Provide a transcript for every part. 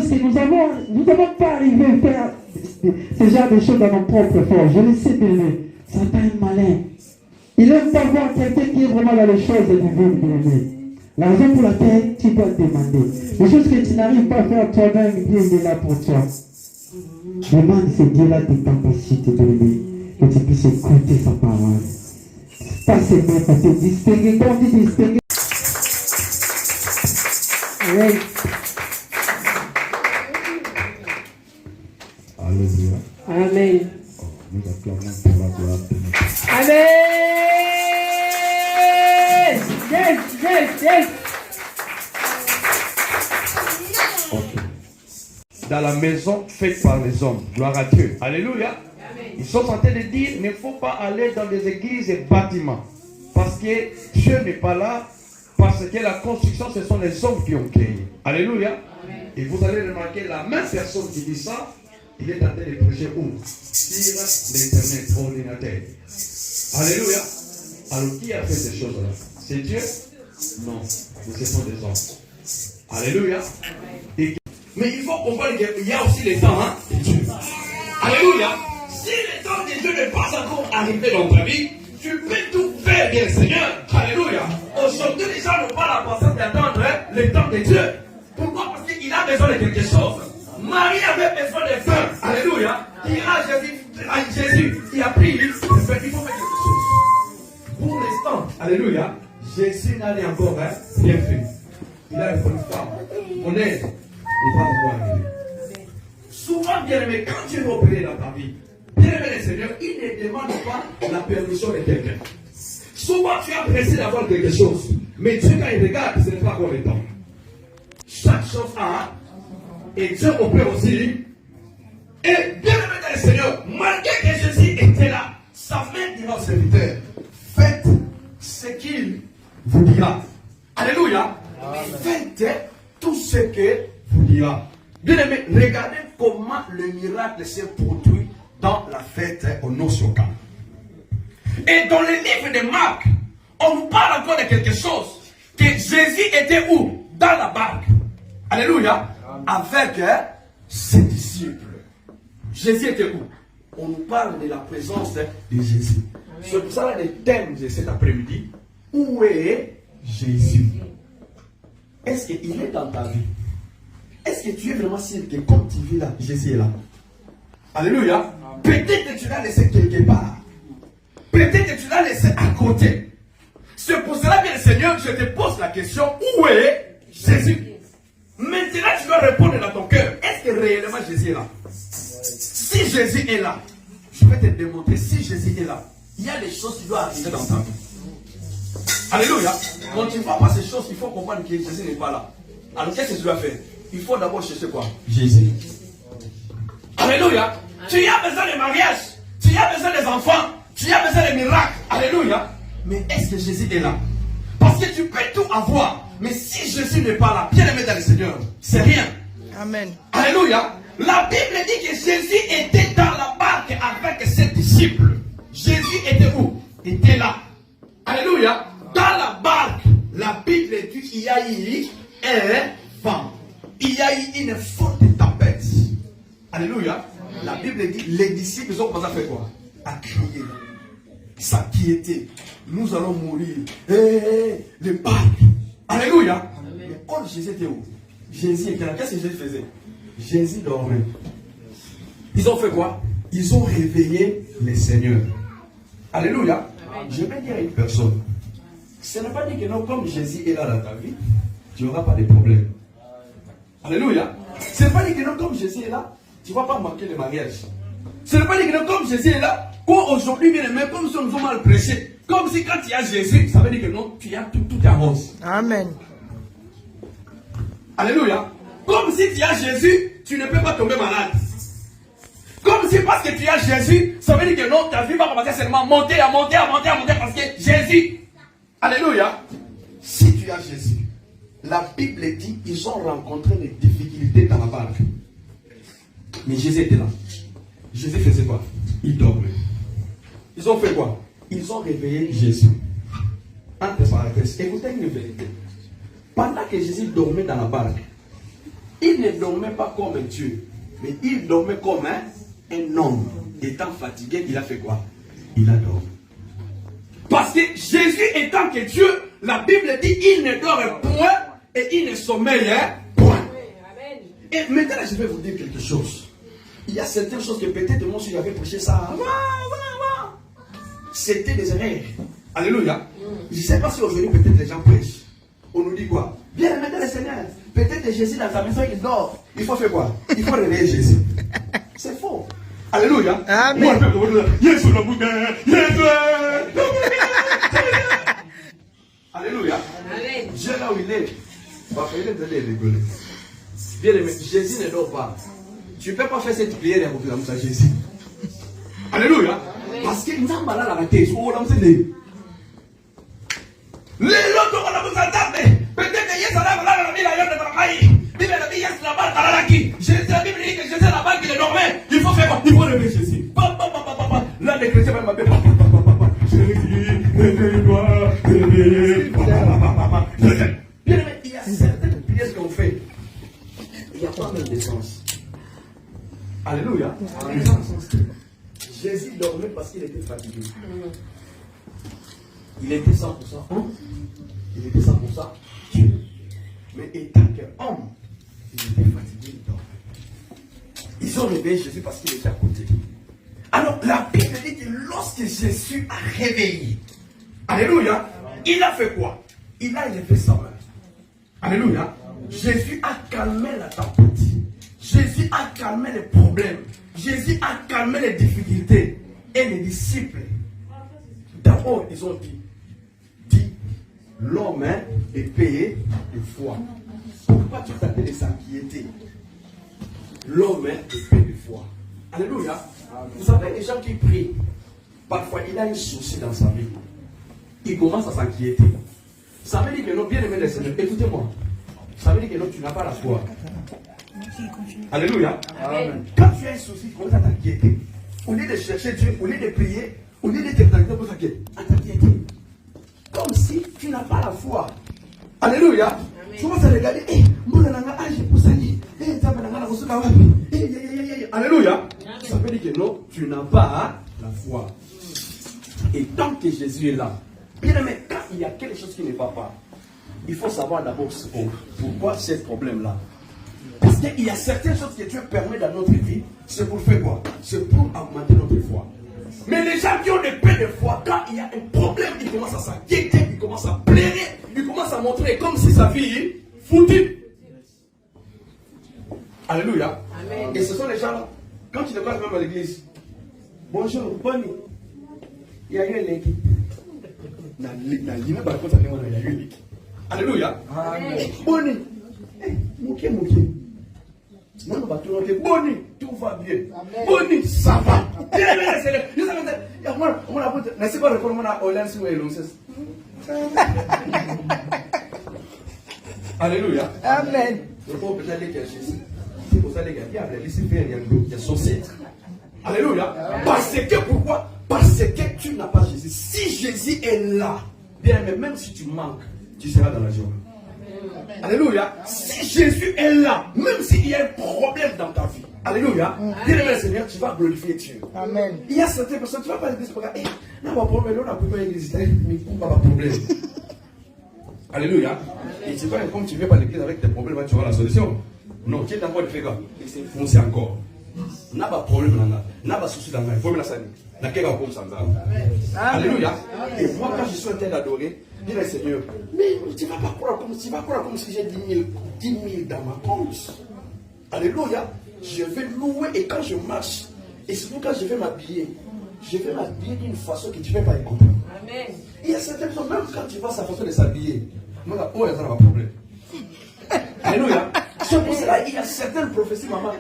choses que nous n'avons pas arrivé à faire ce genre de choses dans nos propres forces. Je le sais, bien-aimé. Satan est malin. Il aime pas voir quelqu'un qui est vraiment dans les choses divines, bien-aimé. La raison pour laquelle tu dois demander. Les choses que tu n'arrives pas à faire toi-même, Dieu est là pour toi. Demande ce Dieu-là tes capacités, bien-aimé, que tu puisses écouter sa parole. Pas seulement pour te distinguer, quand tu distingues. Oui. Alléluia. Amen. Nous acclamons pour la gloire de notre Amen. Yes, yes, yes. Dans la maison faite par les hommes. Gloire à Dieu. Alléluia. Amen. Ils sont en train de dire, il ne faut pas aller dans des églises et bâtiments. Parce que Dieu n'est pas là. Parce que la construction, ce sont les hommes qui ont créé. Alléluia. Amen. Et vous allez remarquer, la même personne qui dit ça, il est en train de prêcher où? Sur l'internet, ordinateur. Alléluia. Alors qui a fait ces choses-là? C'est Dieu? Non. Mais ce sont des hommes. Alléluia. Et mais il faut comprendre qu'il y a aussi les temps de Dieu. Alléluia. Si le temps de Dieu n'est pas encore arrivé dans ta vie, tu peux tout faire, bien Seigneur. Alléluia. Aujourd'hui, les gens n'ont pas la patience d'attendre le temps de Dieu. Pourquoi? Parce qu'il a besoin de quelque chose. Marie avait besoin de faim. Alléluia. Il a Jésus qui a pris il faut faire quelque chose. Pour l'instant, alléluia, Jésus n'a rien encore bien fait. Il a répondu femme, mon aide. Il va pouvoir arriver. Souvent, bien aimé, quand Dieu va opérer dans ta vie, bien aimé le Seigneur, il ne demande pas la permission de quelqu'un. Souvent, tu as pressé d'avoir quelque chose, mais Dieu, quand il regarde, ce n'est pas encore le temps. Chaque chose a, et Dieu opère aussi. Et bien aimé dans le Seigneur, malgré que Jésus était là, sa main dit aux serviteurs, faites ce qu'il vous dira. Alléluia. Faites tout ce que vous dira. Bien aimé, regardez comment le miracle s'est produit dans la fête au Nosioka. Et dans le livre de Marc, on vous parle encore de quelque chose. Que Jésus était où? Dans la barque. Alléluia. Avec ses disciples. Jésus était où? On nous parle de la présence de Jésus. C'est pour ça le thème de cet après-midi. Où est Jésus? Est-ce qu'il est dans ta vie? Est-ce que tu es vraiment sûr que comme tu vis là, Jésus est là? Alléluia. Peut-être que tu l'as laissé quelque part. Peut-être que tu l'as laissé à côté. C'est pour cela, bien Seigneur, je te pose la question, où est Jésus? Maintenant, tu dois répondre dans ton cœur. Est-ce que réellement Jésus est là? Si Jésus est là, je vais te démontrer, si Jésus est là, il y a des choses qui doivent arriver dans ta vie. Alléluia. Quand tu ne vois pas ces choses, il faut comprendre que Jésus n'est pas là. Alors qu'est-ce que tu dois faire? Il faut d'abord chercher quoi? Jésus. Alléluia. Tu as besoin de mariage. Tu as besoin des enfants. Tu as besoin de miracles. Alléluia. Mais est-ce que Jésus est là? Parce que tu peux tout avoir. Mais si Jésus n'est pas là, bien aimé dans le Seigneur, c'est rien. Amen. Alléluia. La Bible dit que Jésus était dans la barque avec ses disciples. Jésus était où? Était là. Alléluia. Dans la barque, la Bible dit qu'il y a eu un vent. Il y a eu une forte tempête. Alléluia. La Bible dit, les disciples ont commencé à faire quoi? À crier, s'inquiéter. Nous allons mourir. Le barque. Alléluia. Mais quand Jésus était où? Jésus était là. Qu'est-ce que Jésus faisait? Jésus dormait. Ils ont fait quoi? Ils ont réveillé le Seigneur. Alléluia. Je vais dire à une personne, ce n'est pas dit que non, comme Jésus est là dans ta vie, tu n'auras pas de problème. Alléluia. Ce n'est pas dit que non, comme Jésus est là, tu ne vas pas manquer le mariage. Ce n'est pas dit que non, comme Jésus est là, aujourd'hui, bien aimé, comme si on nous a mal prêché, comme si quand tu as Jésus, ça veut dire que non, tu as tout est en rose. Amen. Alléluia. Comme si tu as Jésus, tu ne peux pas tomber malade. Comme si parce que tu as Jésus, ça veut dire que non, ta vie va commencer seulement à monter, parce que Jésus. Alléluia. Si tu as Jésus, la Bible dit qu'ils ont rencontré des difficultés dans la barque. Mais Jésus était là. Jésus faisait quoi? Il dormait. Ils ont fait quoi? Ils ont réveillé Jésus. Entre parenthèses, écoutez une vérité. Pendant que Jésus dormait dans la barque, il ne dormait pas comme un Dieu, mais il dormait comme un homme. Étant fatigué, il a fait quoi? Il a dormi. Parce que Jésus étant que Dieu, la Bible dit il ne dort point et il ne sommeille point. Et maintenant, je vais vous dire quelque chose. Il y a certaines choses que peut-être moi, si j'avais prêché ça, c'était des erreurs. Alléluia. Je ne sais pas si aujourd'hui, peut-être les gens prêchent. On nous dit quoi? Bien, maintenant, le Seigneur, peut-être Jésus dans sa maison, il dort. Il faut faire quoi? Il faut réveiller Jésus. C'est faux. Alléluia. Amen. Alléluia. Dieu là où il est, il est allé rigoler. Bien aimé, Jésus ne dort pas. Tu ne peux pas faire cette prière avec la Jésus. Alléluia. Parce qu'il n'a pas la tête. Oh, là, c'est les lotos, on a besoin d'armes. Peut-être que Jésus a la vie, la travail. Bible la vie, Jésus la balle, la qui. La Bible dit que Jésus la balle, qu'il est dormait. Il faut faire quoi? Il faut réveiller Jésus. Là, les chrétiens vont m'appeler. Jésus, réveille-toi, réveille. Bien aimé, il y a certaines prières qu'on fait. Il n'y a pas même de sens. Alléluia. Jésus dormait parce qu'il était fatigué. Il était 100% homme. Il était 100% Dieu. Mais étant qu'homme, il était fatigué, il dormait. Ils ont réveillé Jésus parce qu'il était à côté. Alors la Bible dit que lorsque Jésus a réveillé, alléluia, il a fait quoi? Il a élevé sa main. Alléluia. Jésus a calmé la tempête. Jésus a calmé les problèmes. Jésus a calmé les difficultés. Et les disciples, d'abord, ils ont dit, l'homme est payé de foi. Pourquoi tu t'appelles de s'inquiéter? L'homme est payé de foi. Alléluia. Vous savez, les gens qui prient, parfois il a un souci dans sa vie. Il commence à s'inquiéter. Ça veut dire que non, bien aimé les Seigneurs, écoutez-moi. Ça veut dire que non, tu n'as pas la foi. Alléluia. Amen. Quand tu as un souci, tu commences à t'inquiéter. Au lieu de chercher Dieu, au lieu de prier, au lieu de t'inquiéter, comme si tu n'as pas la foi. Alléluia. Tu commences à regarder, alléluia. Ça veut dire que non, tu n'as pas la foi. Et tant que Jésus est là, bien aimé, quand il y a quelque chose qui ne va pas, il faut savoir d'abord pourquoi ce problème-là. Parce qu'il y a certaines choses que Dieu permet dans notre vie, c'est pour faire quoi? C'est pour augmenter notre foi. Mais les gens qui ont des paix de foi, quand il y a un problème, ils commencent à s'inquiéter, ils commencent à plairer, ils commencent à montrer comme si sa vie est foutue. Alléluia. Amen. Et ce sont les gens là, quand tu te passes même à l'église, bonjour, bonne nuit. Il y a eu une équipe. Alléluia. Bonne nuit. Mouké. Non, va tout le bonne nuit, tout va bien. Bonne nuit, ça va. Alléluia. Amen. Alléluia. Parce que pourquoi? Parce que tu n'as pas Jésus. Si Jésus est là, bien, mais même si tu manques, tu seras dans la joie. Alléluia. Si Jésus est là, même s'il y a un problème dans ta vie, alléluia, dis-le Seigneur, tu vas glorifier Dieu. Amen. Il y a certaines personnes, tu vas pas à l'église pour dire, non, pas problème, on n'a pas l'église, mais pas de problème. Alléluia. Et tu vas, comme tu viens pas à l'église avec tes problèmes, tu vois la solution. Non, tu es d'abord de faire quoi? Et c'est foncé encore. N'a pas de problème, n'a pas de souci dans la vie. Il faut me la saluer. N'a qu'à comme ça. Alléluia. Et moi, quand je suis en train d'adorer, dis le Seigneur, mais tu vas pas croire comme si j'ai 10 000 dans ma compte. Alléluia. Je vais louer et quand je marche, et c'est pourquoi je vais m'habiller d'une façon que tu ne peux pas y comprendre. Amen. Il y a certaines personnes, même quand tu vois sa façon de s'habiller, moi, là, oh, il y a un problème. Alléluia. C'est pour cela qu'il y a certaines prophéties, maman.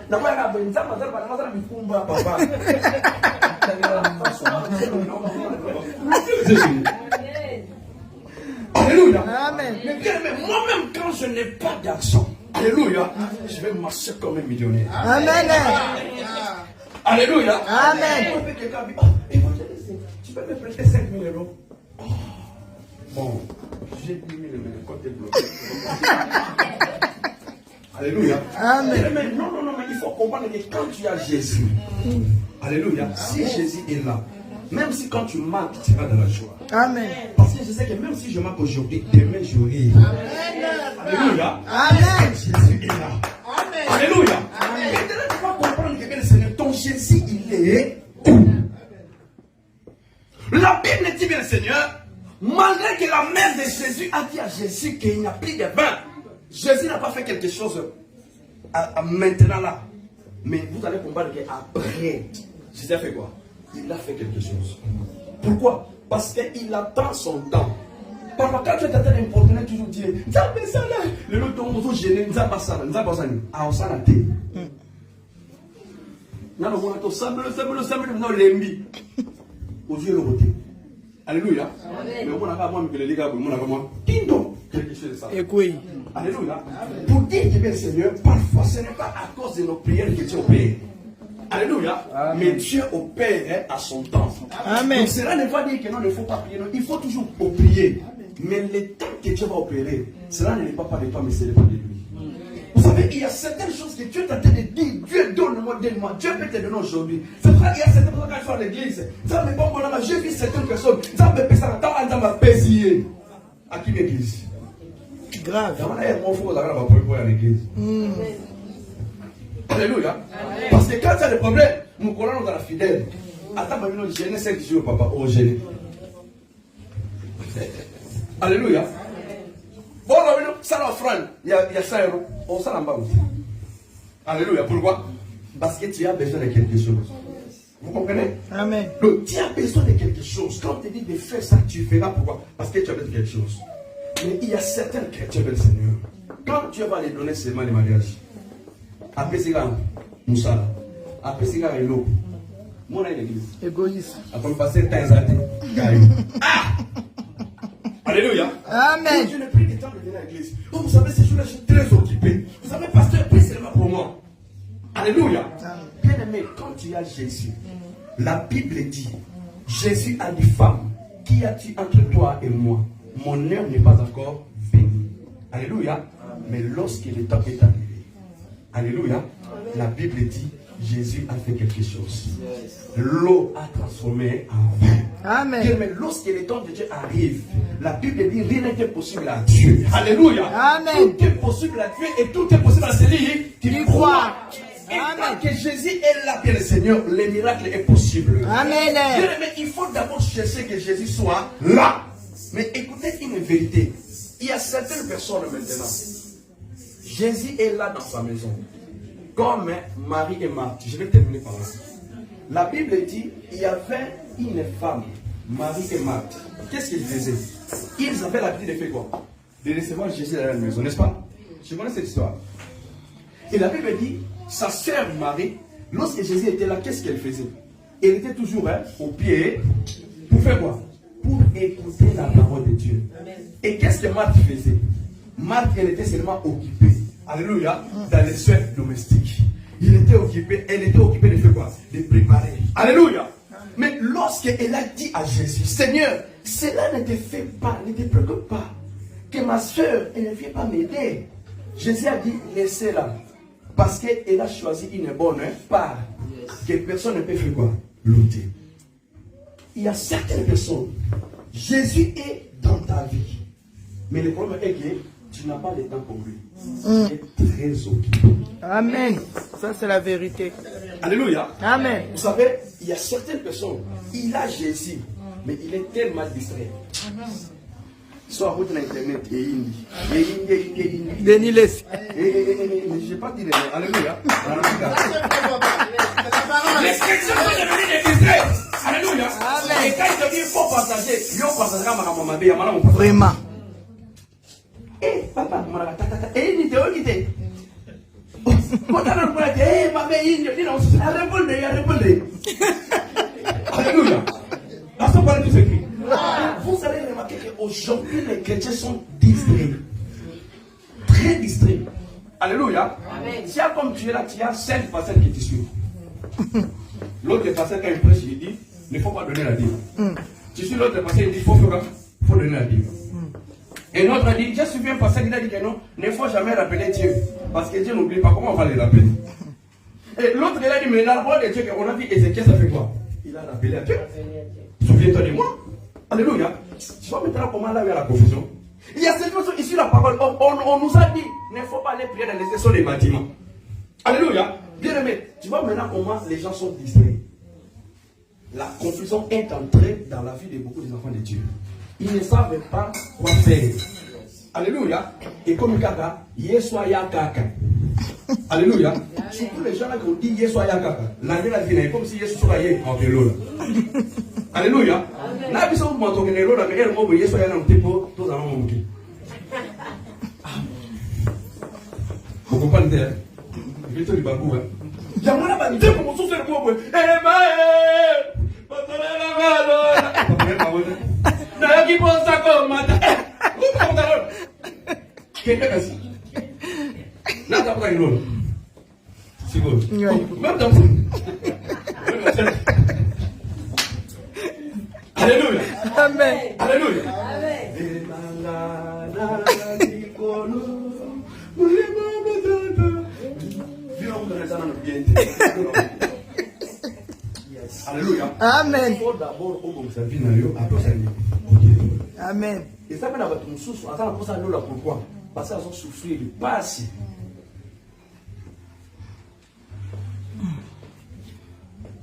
Alléluia. Amen. Mais moi-même, quand je n'ai pas d'argent, alléluia, je vais marcher comme un millionnaire. Amen. Alléluia. Amen. Tu peux me prêter 5 000 euros? Bon, j'ai 10 000 euros, côté bloqué. Alléluia. Amen. Mais non, mais il faut comprendre que quand tu as Jésus, alléluia, si Jésus est là, même si quand tu manques, tu seras dans la joie. Amen. Parce que je sais que même si je manque aujourd'hui, demain je ris. Alléluia. Amen. Jésus est là. Alléluia. Maintenant, tu vas comprendre que le Seigneur, ton Jésus, il est où? La Bible dit bien le Seigneur, malgré que la mère de Jésus a dit à Jésus qu'il n'y a plus de vin, Jésus n'a pas fait quelque chose maintenant là. Mais vous allez comprendre qu'après, Jésus a fait quoi? Il a fait quelque chose. Pourquoi? Parce qu'il attend son temps. Parfois, quand tu es en train d'importuner, toujours dire, Nzambe sana, le lot tombe, vous gênez, Nzamba sana, Nzamba sana, ah, on s'en a té. Non, non, on semble, non, l'embi. Au Dieu le côté. Alléluia. Mais on a pas moi, mais les gars, on a pas moi. Tindo, quelque chose de ça. Écoute. Alléluia. Pour dire que bien Seigneur, parfois ce n'est pas à cause de nos prières que Dieu opère. Alléluia. Mais Dieu opère à son temps. Amen. Donc cela ne veut pas dire que non, il ne faut pas prier. Non, il faut toujours prier. Mais le temps que Dieu va opérer, cela ne dépend pas de toi, mais ce n'est pas de lui. Vous savez, il y a certaines choses que Dieu t'a dit de dire. Dieu donne-moi, donne-moi. Dieu peut te donner aujourd'hui. C'est vrai qu'il y a certaines personnes quand je suis à l'église. Ça me bon, j'ai vu certaines personnes. Ça me pèse à la temps, ça m'a pésé. À qui l'église? Grave. Alléluia. Parce que quand tu as des problèmes, nous collons dans la fidèle. Attends, nous gêner 5 jours, papa. Oh, gêner. Alléluia. Bon, ça l'offrande. Il y a 5 euros. Oh, ça l'en aussi. Alléluia. Pourquoi? Parce que tu as besoin de quelque chose. Vous comprenez? Amen. Donc, tu as besoin de quelque chose. Quand on te dit de faire ça, tu feras pourquoi? Parce que tu as besoin de quelque chose. Mais il y a certains chrétiens du Seigneur. Quand Dieu va les donner seulement les mariages, après c'est là, Moussa, après c'est là, Elo, mon église. Égoïste. Après passer 15 années, ah! Alléluia. Amen. Je n'ai plus le temps de venir à l'église. Oh, vous savez, ces jours-là, je suis très occupé. Vous savez, pasteur, prie seulement pour moi. Alléluia. Bien aimé, quand tu as Jésus, la Bible dit, Jésus a dit, femme, qu'y a-t-il entre toi et moi? Mon heure n'est pas encore venue. Alléluia. Mais lorsque le temps est arrivé, alléluia, la Bible dit, Jésus a fait quelque chose. L'eau a transformé en vin. Amen. Mais lorsque le temps de Dieu arrive, la Bible dit, rien n'est impossible à Dieu. Alléluia. Amen. Tout est possible à Dieu et tout est possible à celui qui croit. Et Amen. tant que Jésus est là, bien le Seigneur, le miracle est possible. Amen. Mais il faut d'abord chercher que Jésus soit là. Mais écoutez une vérité. Il y a certaines personnes maintenant. Jésus est là dans sa maison. Comme Marie et Marthe. Je vais terminer par là. La Bible dit, il y avait une femme, Marie et Marthe. Qu'est-ce qu'ils faisaient? Ils avaient l'habitude de faire quoi? De recevoir Jésus dans la maison, n'est-ce pas? Je connais cette histoire. Et la Bible dit, sa sœur Marie, lorsque Jésus était là, qu'est-ce qu'elle faisait? Elle était toujours au pied. Pour faire quoi? Pour écouter la parole de Dieu. Amen. Et qu'est-ce que Marthe faisait? Marthe, elle était seulement occupée. Alléluia. Dans les soins domestiques. Elle était occupée de faire quoi? De préparer. Alléluia. Mais lorsqu'elle a dit à Jésus, Seigneur, cela ne te fait pas, ne te préoccupe pas. Que ma soeur, elle ne vient pas m'aider. Jésus a dit, laissez-la. Parce qu'elle a choisi une bonne part. Que personne ne peut faire quoi? L'ôter. Il y a certaines personnes, Jésus est dans ta vie. Mais le problème est que tu n'as pas le temps pour lui. Tu es très occupé. Amen. Ça, c'est la vérité. Alléluia. Amen. Vous savez, il y a certaines personnes, il a Jésus, mais il est tellement distrait. Soit route sur Internet, et Indi. Denis laisse. Je n'ai pas dit les mots. Alléluia. Les chrétiens sont devenus des distraits. Alléluia. Et quand il te dit, il faut partager, il faut partager à ma maman. Vraiment. Eh, papa, il dit, quand tu as le problème, eh, maman, il dit, alléluia. Dans ce point tout écrit. Vous allez remarquer qu'aujourd'hui, les chrétiens sont distraits. Très distraits. Alléluia. Si comme tu es là, tu as 5 personnes qui te suivent. L'autre personne, quand il prêche, il dit, il ne faut pas donner la dîme. Tu suis l'autre personne, il dit, il faut donner la dîme. Et l'autre a dit, j'ai suivi un passage, il a dit que non, ne faut jamais rappeler Dieu. Parce que Dieu n'oublie pas, comment on va le rappeler? Et l'autre, il a dit, mais la parole de Dieu, qu'on a vu Ézéchiel, ça fait quoi? Il a rappelé à Dieu. Souviens-toi de moi. Alléluia. Tu vois maintenant comment là il y a la confusion. Il y a cette chose ici, la parole. On nous a dit, ne faut pas aller prier dans les sous les bâtiments. Alléluia. Bien aimé, tu vois maintenant comment les gens sont distraits. La confusion est entrée dans la vie de beaucoup des enfants de Dieu. Ils ne savent pas quoi faire. Alléluia. Et comme Kaka, Yeswaya Kaka. Alléluia. Surtout les gens là qui ont dit Yeswaya Kaka. La vie est comme si Yesu soit yé en vélo. Alléluia. Là, ils sont morts, mais elle m'a dit Yeswaya dans le tempo, tous en ont manqué. Vous comprenez? Je vais te dire, Bagou. Il y a un peu de temps pour souffler le mot. Eh ben, qui pense ça comme matin? Quelqu'un a dit. Là, t'as pas une c'est bon. Même dans Alléluia. Amen. Alléluia. Alléluia. Amen. Il faut d'abord sa vie après ça. Amen. Et ça mène à votre source. Attends, pour ça, nous là, pourquoi? Parce qu'ils ont souffert de pas assez.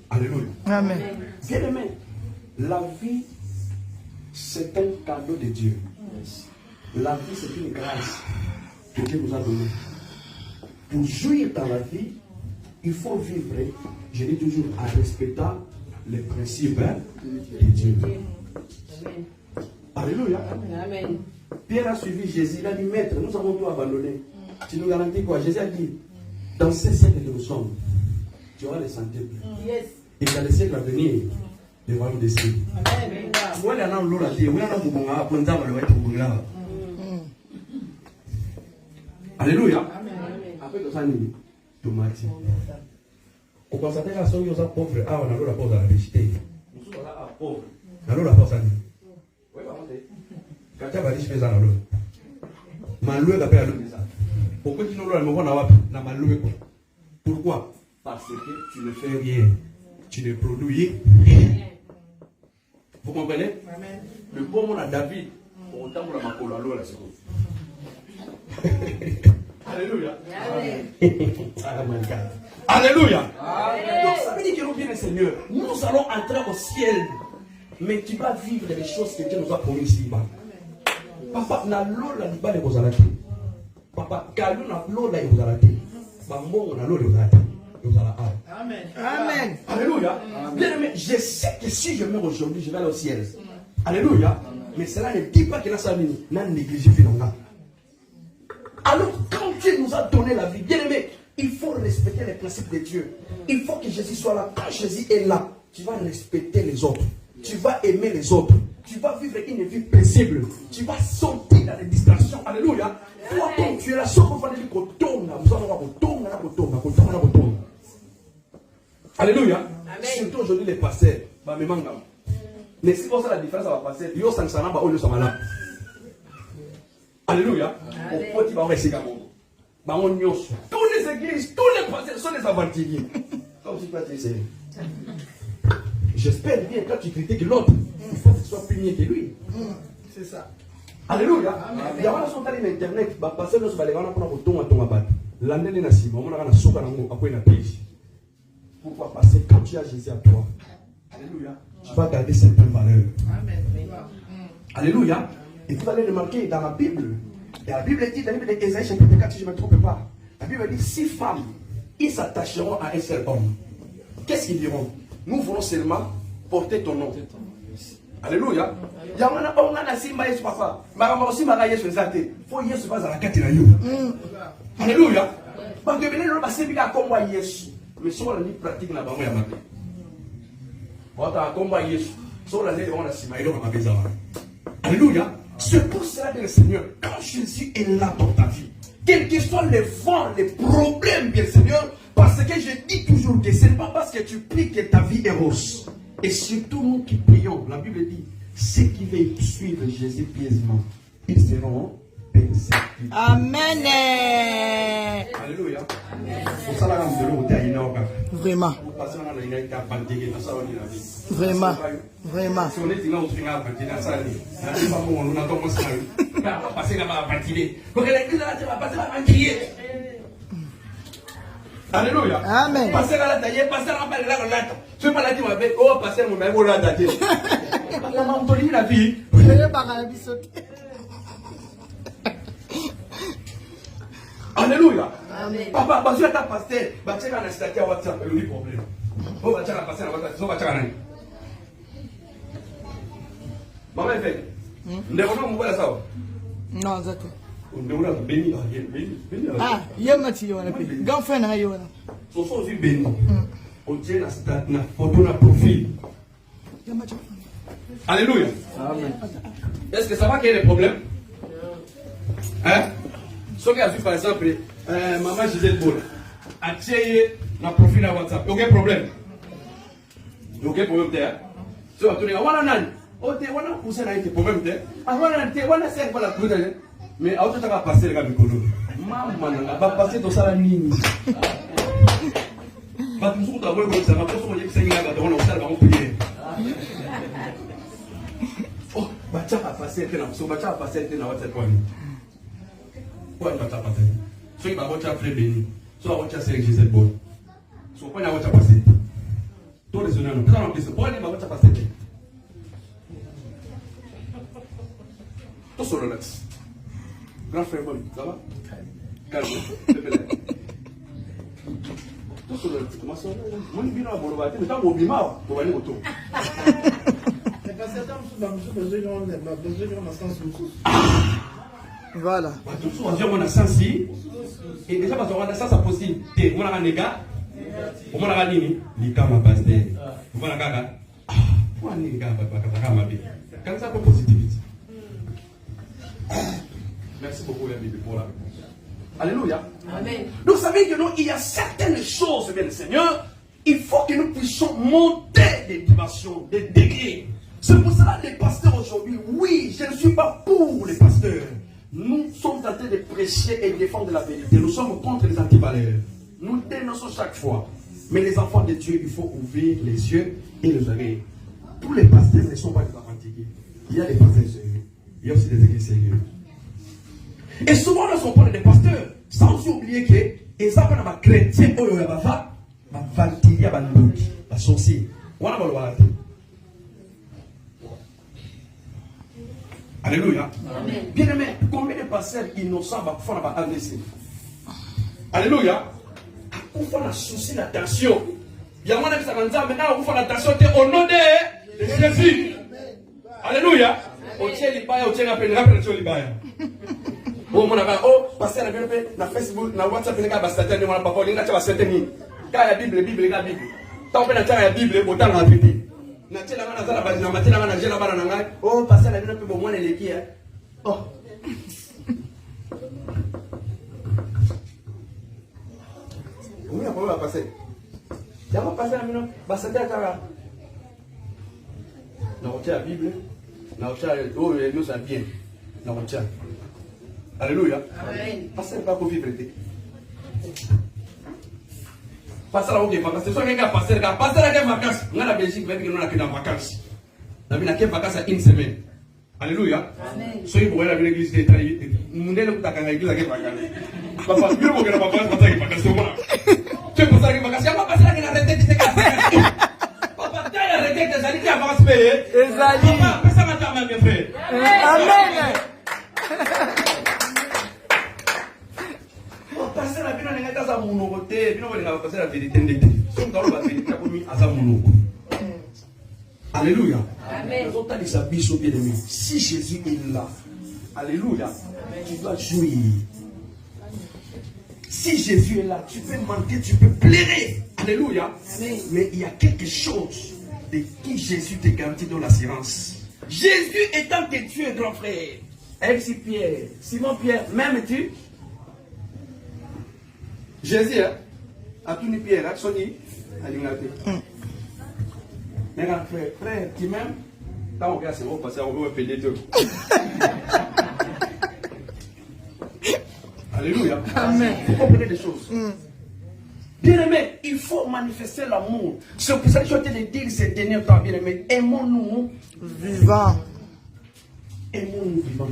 Alléluia. Amen. Bien aimé, la vie, c'est un cadeau de Dieu. La vie, c'est une grâce que Dieu nous a donnée. Pour jouir dans la vie, il faut vivre, je dis toujours, en respectant les principes de Dieu. Alléluia. Amen. Pierre a suivi Jésus, il a dit, maître, nous avons tout abandonné. Tu nous garantis quoi? Jésus a dit, dans ces siècles que nous sommes, tu auras les santé. Yes. Et dans les siècles à venir, les royaumes des cieux. Amen. Alléluia. Après tout ça, nous tomate. On constate que la soeur est pauvre. Ah, on a la pauvre à la végété. Nous sommes là pauvre. On a la pauvre à oui, quand tu as dit, je fais ça dans l'eau. Ma loué d'après la loué de ça. Pourquoi tu n'as pas ma loué? Pourquoi? Parce que tu ne fais rien. Tu ne produis rien. Vous comprenez? Amen. Le bon monde à David, on t'a mis la macole à l'eau là, c'est bon. Alléluia. Alléluia. Donc ça veut dire que nous bien le Seigneur. Nous allons entrer au ciel. Mais tu vas vivre les choses que Dieu nous a promis ici-bas. Papa, na l'eau là, il vous arrêter. Papa, Kalou na l'eau là, il vous arrêter. Bambo, na l'eau, il vous arrêter. Amen. Amen. Alléluia. Bien aimé, je sais que si je meurs aujourd'hui, je vais aller au ciel. Alléluia. Mais cela ne dit pas que la famille n'a négligé finalement. Alors, quand Dieu nous a donné la vie, bien aimé, il faut respecter les principes de Dieu. Il faut que Jésus soit là. Quand Jésus est là, tu vas respecter les autres. Tu vas aimer les autres. Tu vas vivre une vie paisible. Tu vas sortir dans les distractions. Alléluia. Toi, quand tu es là, sauf qu'on va dire qu'on tourne, nous allons avoir qu'on tourne. Alléluia. Surtout aujourd'hui, les pasteurs. Mais si vous avez la différence avec les pasteurs, ils sont en train de alléluia. Pourquoi tu vas rester comme ça? Toutes les églises, tous les pasteurs sont des aventuriers. Comme tu peux dire, j'espère bien quand tu critiques l'autre, il faut que tu sois plus mieux que lui. C'est ça. Alléluia. Il y a des gens qui ont internet, les pasteurs ne sont pas les gens qui ont l'année de Nassima, on a un souka dans la page. Pourquoi? Parce que quand tu as Jésus à toi, alléluia, tu vas garder certaines valeurs. Amen. Alléluia. Et vous allez remarquer dans la Bible, et la Bible dit, dans la Bible d'Ésaïe chapitre 4, si je ne me trompe pas, la Bible dit 6 femmes, ils s'attacheront à un seul homme. Qu'est-ce qu'ils diront? Nous voulons seulement porter ton nom. Alléluia. Il y a un homme qui a dit, Simba Yesu papa, Marama aussi Mara Yesu Zate, faut Yesu pas à la 4 Alléluia. Parce que venez nous passer bien comme moi Yesu, mais si on a mis pratique là-bas, on y a marqué. On a combat Yesu, si on a dit on a Simba Yesu, on a besoin. Alléluia. C'est pour cela que le Seigneur, quand Jésus est là dans ta vie, quels que soient les vents, les problèmes, bien Seigneur, parce que je dis toujours que ce n'est pas parce que tu pries que ta vie est rose. Et surtout nous qui prions, la Bible dit, ceux qui veulent suivre Jésus pieusement, ils seront persécutés. Amen. Alléluia. Vraiment. Vraiment. Vraiment. Alléluia. Amen. Passer à la taille, passer à la latte. Tu pas la dire avec oh passer mon même la taille. La maman de la vie. Alléluia. Papa, parce que ta pasteur, bah tu as un statut à WhatsApp, le problème. Oh bah tu as passer à WhatsApp, so bah tu as rien. Maman fait. Ne remonte mon ça. Non, c'est tout. On a béni, béni. Ah, yamati yona pe. Girlfriend na yona. So so aussi béni. On tient la stat na photo na profil. Yamati. Alléluia. Amen. Est-ce que ça va qu'il y ait des problèmes? Hein? Ce qui a vu par exemple, maman Gisèle Boll, a tiré le profil à WhatsApp. Il n'y a aucun problème. Il n'y a aucun problème. Tu vas tourner, on a un oh, tu as poussé là, il y a problème. On a cinq fois la coupe. Mais à autre temps, va passer le gars du colo. Maman, va passer dans ça la ligne. Va toujours t'avoir ça va pas se dire que c'est une gars dans le salle, va payer. Oh, bah tu vas passer là, so bah tu vas passer là WhatsApp quoi. Quoi il va t'apporter? So il va voir tu as fait béni. So va tu as c'est Gisèle Boll. So quoi il va tu passer? Tous les honneurs, ça non plus. Quoi il va tu passer? Tout sur le net. Grand frère Boll, ça va? Calme, s'il te plaît. Tout sur le net. Comment ça? Moi je viens à Boloba, mais quand on bima, on va aller autour. Voilà. On a sens et déjà parce qu'on a sens à possible. On a un négat, on a un nini, l'ikama pasteur. On a un gaga. On a un négat, quand ça peut positivité. Merci beaucoup, la Bible, pour la réponse. Alléluia. Amen. Donc, vous savez que non, il y a certaines choses, bien le Seigneur, il faut que nous puissions monter des dimensions, des degrés. C'est pour cela que les pasteurs aujourd'hui, oui, je ne suis pas pour les pasteurs. Nous sommes en train de prêcher et de défendre la vérité. Nous sommes contre les antivaleurs. Nous dénonçons chaque fois. Mais les enfants de Dieu, il faut ouvrir les yeux et les oreilles. Tous les pasteurs ne sont pas des apprentiqués. Il y a des pasteurs sérieux. Il y a aussi des églises sérieuses. Et souvent, lorsqu'on parle des pasteurs, sans oublier que les enfants de chrétiens, ils sont sorciers. Alléluia. Bien aimé, combien de pasteurs innocents vont faire la AVC? Alléluia. On fait la souci l'attention. Il y a un qui maintenant on fait l'attention au nom de Jésus. Alléluia. On tient les bails, on tient la peine, rappelle les bails. Oh mon ami, oh pasteur na bien na Facebook, na WhatsApp, na bastata, na papa, na tcha bastata ni. Ka ya Bible, la Bible. Tant na tcha ya Bible, autant la vérité. Na tcha na zala ba na matela na jela bana na ngai. Oh pasteur na bien pe bon mwana leki ya. Oh. Oui, on va passer. Ya va passer na bien bastata tcha. Na tcha la Bible. Na tcha oh nous ça bien. Na tcha. Alléluia. Pasteur pas pour vivre. Pasteur ok, pasteur so nenga pasteur ka pasteur a vacances. On a la Belgique même que nous on a vacances. Na bina ke vacances à une semaine. Alléluia. Amen. So il faut aller à l'église de Italie. Mundele kutaka na église ke vacances. Papa, bio mo que papa pasteur ke vacances moi. Tu pasteur ke vacances, ya pasteur ke na retraite de vacances. Papa, tu as retraite des années qui avance payer. Ezali. Papa, pesa mata même frère. Amen. Passer la vie dans les états à mon côté, puis on va passer la vérité d'été. Si on parle de la vérité, on va mon Alléluia. Amen. Si Jésus est là, alléluia, tu dois jouir. Si Jésus est là, tu peux manquer, tu peux plairer. Alléluia. Amen. Mais il y a quelque chose de qui Jésus te garantit dans l'assurance. Jésus étant que tu es grand frère. Alexis Pierre, Simon Pierre, même tu. Jésus, a tout ni Pierre, a Sony, a l'inglaté. Mais frère, tu m'aimes? Quand on regarde, c'est bon, parce qu'on veut payer tout. Alléluia. Vous comprenez des choses. Bien aimé, il faut manifester l'amour. C'est pour ça que je te dire ces derniers temps, bien aimé, aimons-nous Vivant. Aimons-nous vivants.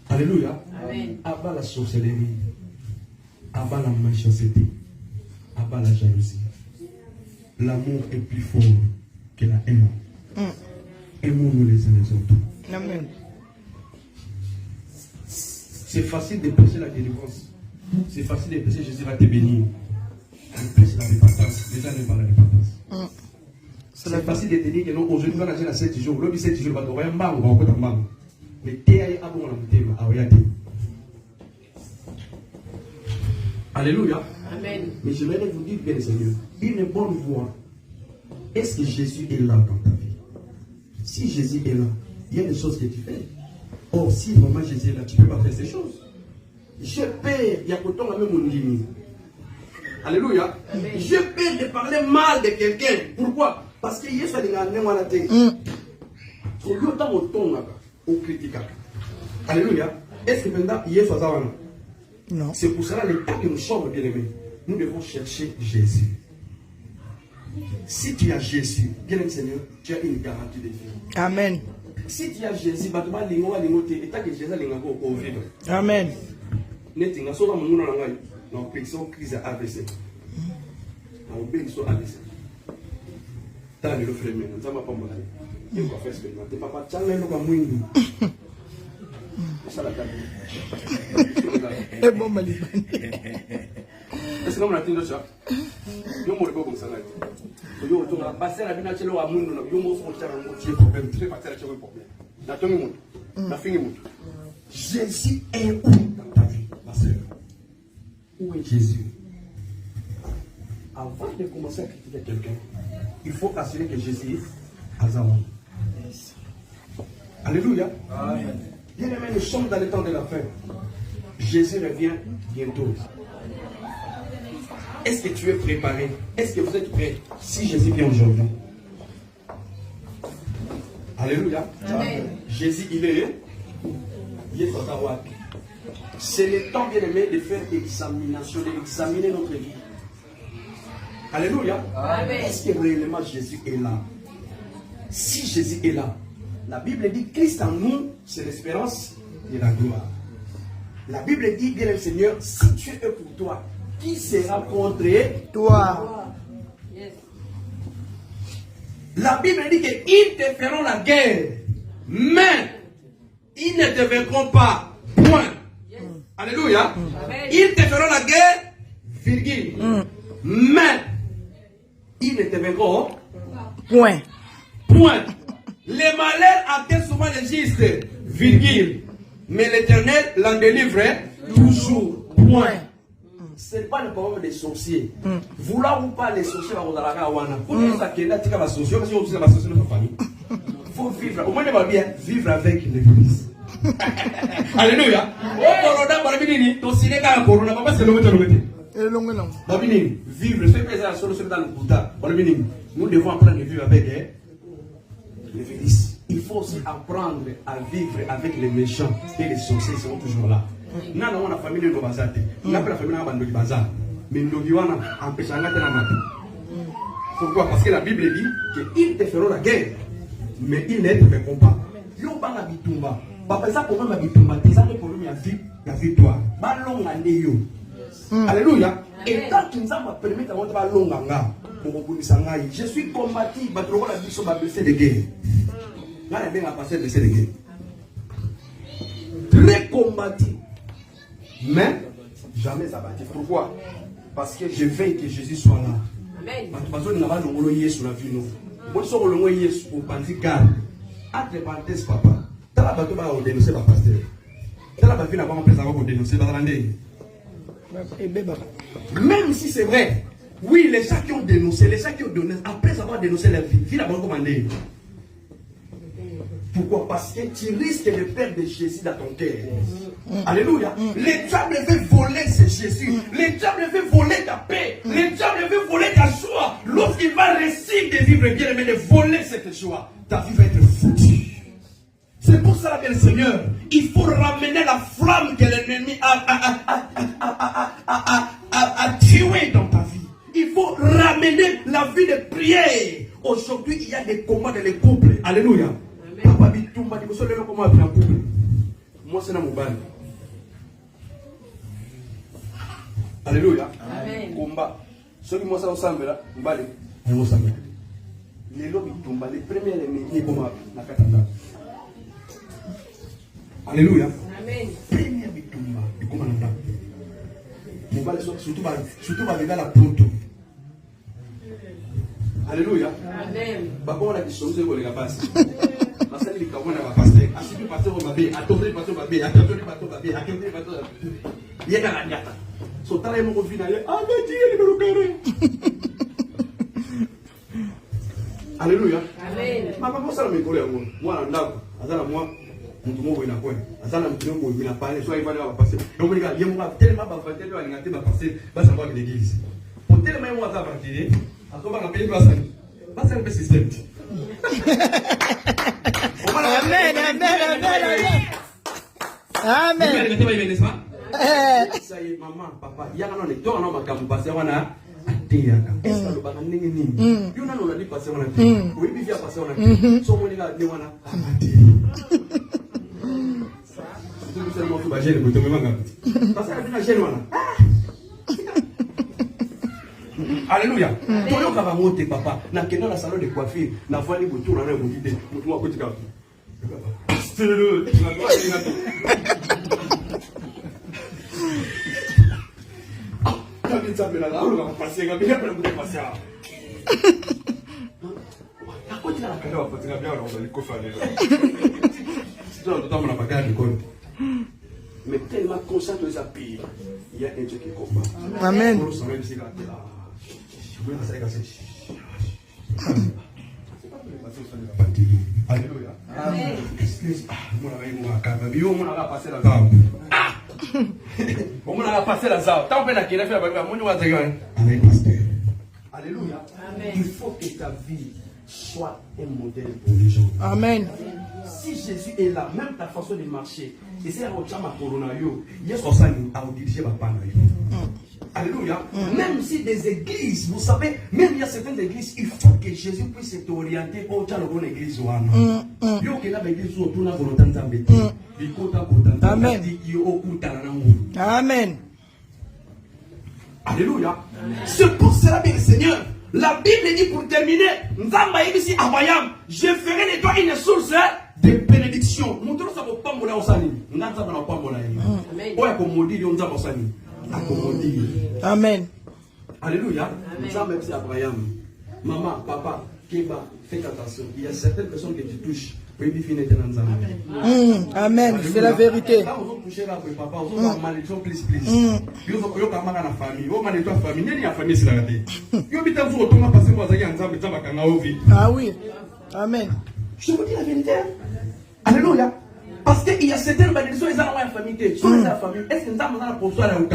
Alléluia. Abat la sorcellerie. Abat la méchanceté. Abat la jalousie. L'amour est plus fort que la haine. Aimons-nous les uns les autres. Amen. C'est facile de prêcher la délivrance. C'est facile de prêcher Jésus va te bénir. On prêche la repentance. Les gens n'aiment pas la repentance. C'est facile de te dire que non, aujourd'hui, on va nager à 7 jours. L'homme 7 jours, on va avoir un manque, on va avoir un manque. Mais t'es allé à bon thème, à Oyate. Alléluia. Amen. Mais je vais vous dire, bien Seigneur, une bonne voix. Est-ce que Jésus est là dans ta vie? Si Jésus est là, il y a des choses que tu fais. Or, si vraiment Jésus est là, tu ne peux pas faire ces choses. Je perds, il y a pourtant la même mon ligne. Alléluia. Amen. Je perds de parler mal de quelqu'un. Pourquoi? Parce que Jésus a dit à la tête. Au critique. Alléluia. Est-ce que maintenant, Jésus a dit? Non. C'est pour cela, le temps que nous sommes bien aimés, nous devons chercher Jésus. Si tu as Jésus, bien aimé Seigneur, tu as une garantie de vie. Amen. Si tu as Jésus, Amen. Netinga so na mungu na ngai na opération crise AVC. Na opération AVC. T'as le frère mais ça m'a pas mal. Il faut faire expérimenter papa tchanga no ka mwindu. Ça la table. Et bon malibani. Est-ce que on a tindo ça? Yo mo rebo comme ça là. Yo to na passer la bina chelo wa mundu na yo mo so chara mo tie problème très pas très problème. Na to mi mundu. Na fingi mundu. Jésus est où dans ta vie? Où est Jésus? Avant de commencer à critiquer quelqu'un, il faut assurer que Jésus est à Zaman. Alléluia. Amen. Bien aimé, nous sommes dans le temps de la fin. Jésus revient bientôt. Est-ce que tu es préparé? Est-ce que vous êtes prêts si Jésus vient aujourd'hui? Alléluia. Amen. Jésus, il est à c'est le temps, bien aimé, de faire examination, d'examiner notre vie. Alléluia. Est-ce que réellement Jésus est là? Si Jésus est là, la Bible dit Christ en nous, c'est l'espérance de la gloire. La Bible dit, bien aimé Seigneur, si tu es pour toi, qui sera contre toi? La Bible dit qu'ils te feront la guerre, mais ils ne te vaincront pas. Point. Alléluia. Ils te feront la guerre, virgule. Mais ils ne te vaincront. Point. Point. Les malheurs atteignent souvent les justes, virgule. Mais l'Éternel l'en délivre toujours. Point. Ce n'est pas le problème des sorciers. Vouloir ou pas les sorciers, il faut vivre. Au moins, il va bien vivre avec l'Église. Alléluia. Vivre, nous devons apprendre à vivre avec l'Église. Il faut aussi apprendre à vivre avec les méchants et les sorciers, ils seront toujours là. Nous avons la famille de nos bazar. Nous avons la famille de nos bazar. Mais nous devons empêcher la matin. Pourquoi? Parce que la Bible dit qu'ils te feront la guerre, mais ils ne te feront pas. Yo bana bitumba. Papa ça pour moi bitumba, des années pour lui la victoire. Ba longa ndeyo. Alléluia. Et tant qu'il nous a permis d'avoir ba longa nga, pour obunisa ngai. Je suis combattu, ba trouver la biso ba blessé de guerre. Là il bien passer blessé de guerre. Très combattu. Mais jamais abattu. Pourquoi? Parce que je veux que Jésus soit là. Amen. Parce que nous avons le Jésus sur la vie. Nous sommes le Jésus pour penser car. Entre parenthèses, papa. T'as la bateau pour dénoncer la pasteur. T'as la bateau pour présenter pour dénoncer la landée. Même si c'est vrai, oui, les gens qui ont dénoncé, les gens qui ont donné, après avoir dénoncé leur vie, vie d'abord commandée. Pourquoi? Parce que tu risques de perdre Jésus dans ton cœur. Alléluia. Le diable veut voler ce Jésus. Le diable veut voler ta paix. Le diable veut voler ta joie. Lorsqu'il va réussir de vivre bien, mais de voler cette joie, ta vie va être foutue. C'est C'est pour cela que le Seigneur, il faut ramener la flamme que l'ennemi a tuée dans ta vie. Il faut ramener la vie de prière. Aujourd'hui, il y a des combats dans les couples. Alléluia. Papa Bitumba, tu me souviens comment on a un couple. Moi, c'est dans mon bal. Alléluia. Combat. Ceux qui m'ont ça ensemble là, m'balé. Ils vont s'amener. Les lobbies tombent, les premiers ennemis, comment la katana. Alléluia. Amen. Première bitumba, et comment on a. M'balé surtout avec la pronto. Alléluia. Amen. Bako on a dit chose que les gars passent. Parce que les kawona va passer. Asibi pasteur va bien, attendez pasteur va bien, attendez pasteur va bien, attendez pasteur. Il y a la niata. So tala mo confina ye, ah mais Dieu le carré. Alléluia. Amen. Mama ko sala me ko le mo. Moi ndako, azala moi mtu mo wena kwani. Azala mtu mo wena pale, so iva va passer. Donc les gars, yemo va tellement va faire tellement ngate va passer, va savoir que l'église. Pour tellement moi ça va tirer, akoba ka payer place. Pas un peu système. Amen, amen, amen, amen. Amen. Ça y est, maman, papa, il y a un homme qui a passé on a ateyaka. Est-ce que le bagan n'est ni? Il y a un homme qui passé on a ateyaka. Oui, il y a passé on a ateyaka. So on est là, on a ateyaka. C'est le mot que j'ai le bouton me manga. Parce que la gêne on a. Alléluia. Toyo kaba monte papa. Na kendo na salon de coiffure. Na voili bouton na mo guide. Mutu mo kotika. C'est le. Ça me l'a on va passer bien pour le passer. La côté là la va passer bien on va le coffre là. C'est tout temps on a pas gagné compte. Mais tellement conscient de sa pire, il y a un Dieu qui combat. Amen. Alléluia. Amen. On a passé la zao. Tant qu'on a fait la Alléluia. Il faut que ta vie soit un modèle pour les gens. Amen. Si Jésus est là, même ta façon de marcher, et c'est un corona, il y a ça à diriger ma panne. Alléluia. Même si des églises, vous savez, même il y a certaines églises, il faut que Jésus puisse t'orienter au tchalo de l'église. Amen. Amen. Alléluia. C'est pour cela, bien Seigneur, la Bible dit pour terminer, je ferai de toi une source de bénédiction. Amen. Alléluia. Même si Abraham, maman, papa, Keba, faites attention. Il y a certaines personnes que tu touches. Amen. C'est la vérité. Ah oui. Amen. Je vous dis la vérité. Alléluia. Parce qu'il y a certaines bénédictions, ils ont la famille. Sur la famille, est-ce que nous avons la posture à le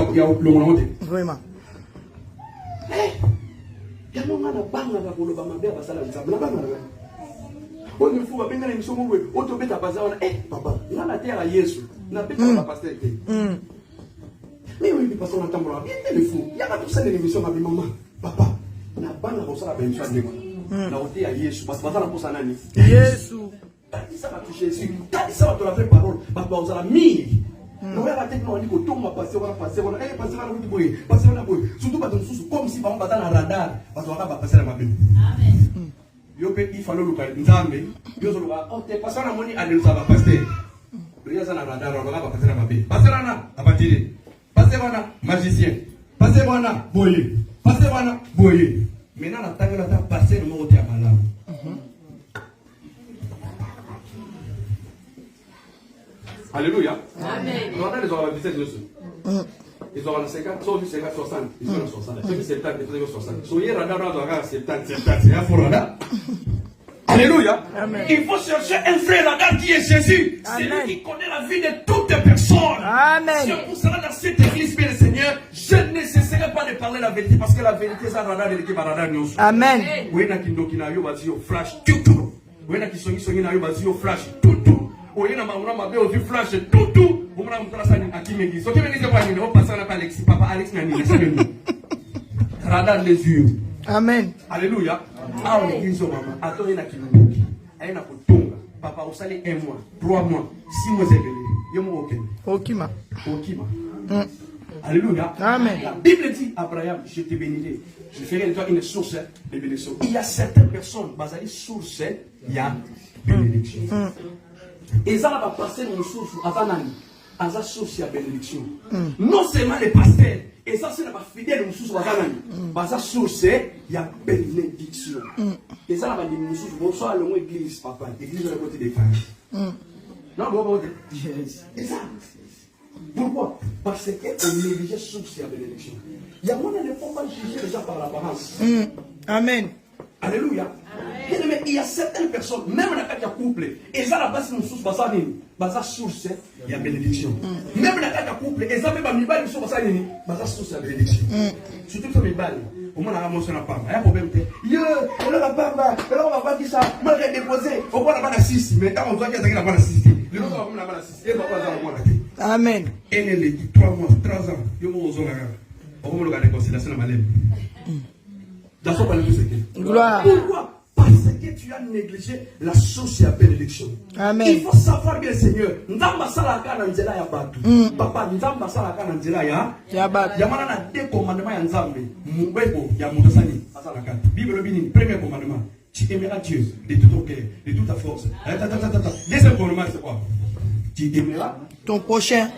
vraiment? On ne faut pas bien l'émission où on te met à passer. Papa, on a la terre à Yesu. On a peut-être pas passer. Mais oui, parce qu'on entend bien le fou. Il y a tout ça de l'émission, ma maman. Papa, on a pas la chose à la bénédiction de moi. On a ôté à Yesu. Parce que ça va pour ça, Nani. Yesu. Ça va toucher Jésus. Ça va te la faire parole. Parce que on a mis. On va dire que on dit que tout va passer, on va passer, on va passer, on va passer, passer, on va passer. Surtout pas comme si on va passer dans le radar. Parce qu'on va passer la Bible. Amen. Il fallait le faire. Nzambe, Dieu se va. Oh, t'es passé la monnaie, allez, ça va passer. Le gars, ça n'a pas d'argent, on va passer la Bible. Passez là, à partir. Passez là, magicien. Passez là, boyer. Passez là, boyer. Maintenant, la table là, passer le mot de la malade. Alléluia. Amen. On a les gens à 17 jours. Ils ont 50, soit 50, 60. Ils ont 60. Ceux qui 70, ils ont 60. Soyez radar dans le 70, c'est un faux radar. Alléluia. Amen. Il faut chercher un frère radar qui est Jésus. C'est lui qui connaît la vie de toutes les personnes. Amen. C'est pour cela dans cette église, bien le Seigneur, je ne cesserai pas de parler la vérité parce que la vérité, c'est un radar de l'équipe radar. Amen. Oui, il y a qui flash tout. Oui, il y a qui sont flash tout. oye na mauna mabe ozi flash tout omona mutala sani akimegi so kemegi kwa nini on passe na pa Alex papa Alex na nini sani radar les yeux. Amen. Alléluia. Ah on dit maman ato ina kimeki aina kutunga papa usali 1 mois 3 mois 6 mois zebele yomo okene Okima. Alléluia. Amen. La Bible dit Abraham, je te bénirai. Je ferai de toi une source de bénédiction. Il y a certaines personnes, basées source, il y a bénédiction. Et ça va passer une source avant l'année. À la source, il y a bénédiction. Non seulement les pasteurs, et ça, c'est pas fidèle une source avant l'année. À la source, il y a bénédiction. Et ça, va dire une source. Bonsoir, l'église, papa. L'église est à côté des femmes. Non, bon, et ça. Pourquoi? Parce qu'on néglige source et la bénédiction. Il y a moyen de ne pas juger les gens par l'apparence. Amen. Alléluia. Mais il y a certaines personnes, même dans le cas de couple, et ça, la base, une source, basa source, il y a bénédiction. Même dans le cas de couple, et ça, même dans le source, basa source, il y a bénédiction. Surtout sur les balles. Au moins, on a ramassé la part. Il y a un problème. Yo, on a la part, on va pas dire ça. Moi, j'ai déposé. On va la 6. Mais quand on doit dire qu'il y a la 6. Le nom va la 6. Et on va la Amen. Et les 3 mois, 3 ans, yo mo zo ngara. On va le réconciliation na malem. Dans son palais c'est Gloire. Pourquoi? Parce que tu as négligé la source et la bénédiction. Amen. Il faut savoir bien Seigneur, ndamba sala kana nzela ya batu. Papa ndamba sala kana nzela ya batu. Yamana na 2 commandements ya Nzambe. Mbebo ya mutasani asala kana. Bible bini premier commandement. Tu aimeras Dieu de tout ton cœur, de toute ta force. Deuxième commandement c'est quoi? Tu aimeras ton prochain.